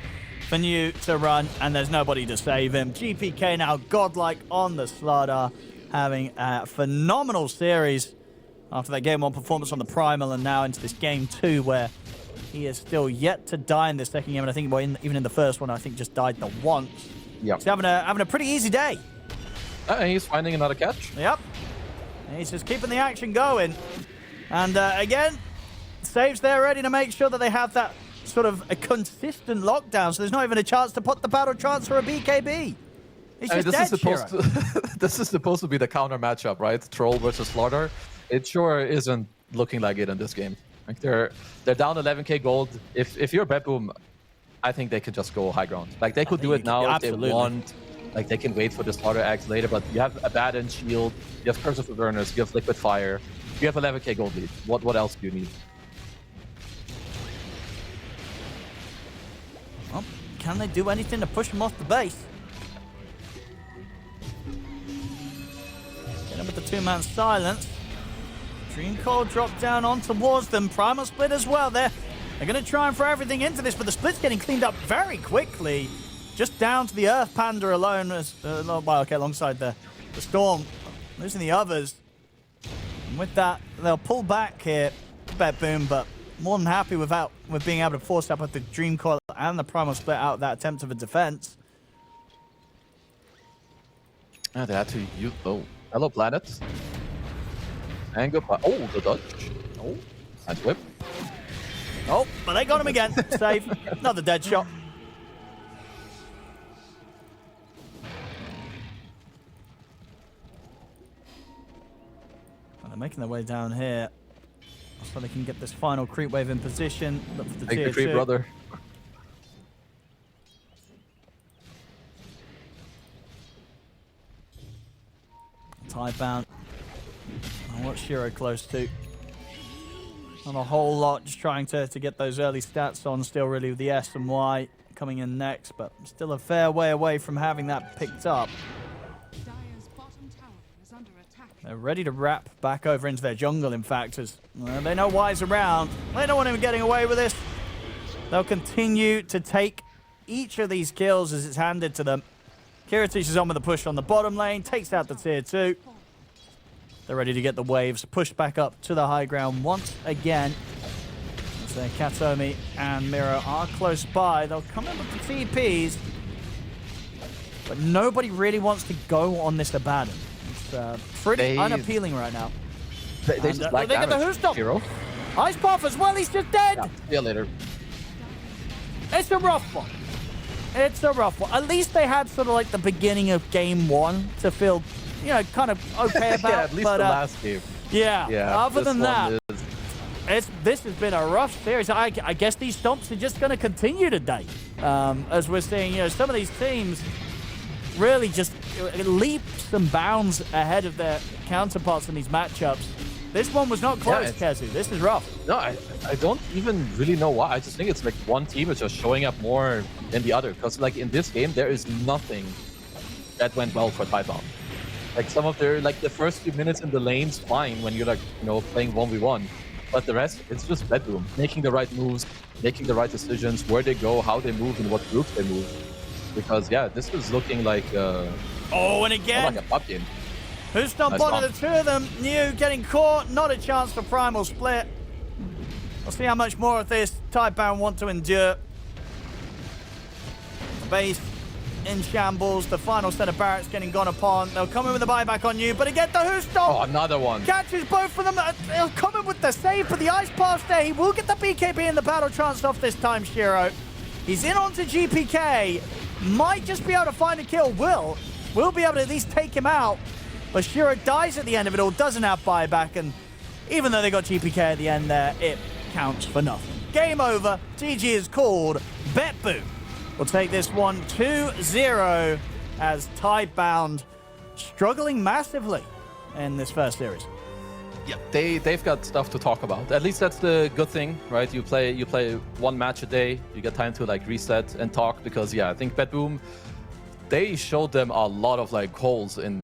for New to run, and there's nobody to save him. GPK now godlike on the Slardar, having a phenomenal series after that Game 1 performance on the Primal, and now into this Game 2 where he is still yet to die in this second game, and I think even in the first one, I think just died the once. Yeah. He's having a pretty easy day. He's finding another catch. Yep. And he's just keeping the action going. And again, Saves there ready to make sure that they have that sort of a consistent lockdown, so there's not even a chance to put the battle trance for a BKB. He's just dead, this is supposed to be the counter matchup, right? Troll versus Slaughter. It sure isn't looking like it in this game. Like they're down 11k gold. If you're BetBoom, I think they could just go high ground. Like they could do it now if they want. Like they can wait for the Slaughter axe later, but you have a Abaddon shield, you have Curse of Avernus, you have Liquid Fire, you have 11k gold lead. What else do you need? Well, can they do anything to push him off the base? Get him with the two-man silence. Dream Coil drop down on towards them. Primal Split as well there. They're going to try and throw everything into this, but the Split's getting cleaned up very quickly. Just down to the Earth Panda alone, alongside the Storm. Losing the others. And with that, they'll pull back here, BetBoom, but more than happy with being able to force up with the Dream Coil and the Primal Split out of that attempt of a defense. They had to use... Oh, hello, planet. And goodbye. Oh, the dodge. Oh, nice whip. Oh, but they got him again. Save. Another dead shot. Well, they're making their way down here so they can get this final creep wave in position. Look for the Take tier the creep, 2. brother. Tidebound. And what's Shiro close to? Not a whole lot, just trying to get those early stats on, still really with the S and Y coming in next, but still a fair way away from having that picked up. Dire's bottom tower is under attack. They're ready to wrap back over into their jungle, in fact, as they know Y's around. They don't want him getting away with this. They'll continue to take each of these kills as it's handed to them. Kiritic is on with the push on the bottom lane, takes out the tier 2. They're ready to get the waves pushed back up to the high ground once again. So Katomi and Miro are close by. They'll come in with the TPs. But nobody really wants to go on this Abaddon. It's pretty unappealing right now. They just lack they get the damage. Who Stop. Hero. Ice Path as well, he's just dead! Yeah, see you later. It's a rough one. It's a rough one. At least they had sort of like the beginning of game 1 to feel, you know, kind of okay about. Yeah, at least but, the last game. Yeah, other than that, is... this has been a rough series. I guess these stomps are just going to continue today. As we're seeing, you know, some of these teams really just leaps and bounds ahead of their counterparts in these matchups. This one was not close, Kezu. This is rough. No, I don't even really know why. I just think it's like one team is just showing up more than the other. Because like in this game, there is nothing that went well for Tidebound. Like some of their, like the first few minutes in the lane's fine when you're like, you know, playing 1v1. But the rest, it's just BetBoom. Making the right moves, making the right decisions, where they go, how they move, and what groups they move. Because yeah, this is looking like and again, like a pub game. Who's not one of the two of them? New getting caught, not a chance for Primal split. We'll see how much more of this Tidebound want to endure. The base in shambles, the final set of barracks getting gone upon. They'll come in with a buyback on you, but again, the Who Stop! Oh, another one. Catches both of them. They'll come in with the save, but the Ice Pass there. He will get the BKB in the battle trance off this time, Shiro. He's in onto GPK. Might just be able to find a kill. Will be able to at least take him out. But Shiro dies at the end of it all, doesn't have buyback, and even though they got GPK at the end there, it counts for nothing. Game over. GG is called. BetBoom will take this one 2-0 as Tidebound struggling massively in this first series. Yeah, they've got stuff to talk about. At least that's the good thing, right? You play one match a day. You get time to like reset and talk because yeah, I think BetBoom, they showed them a lot of like holes in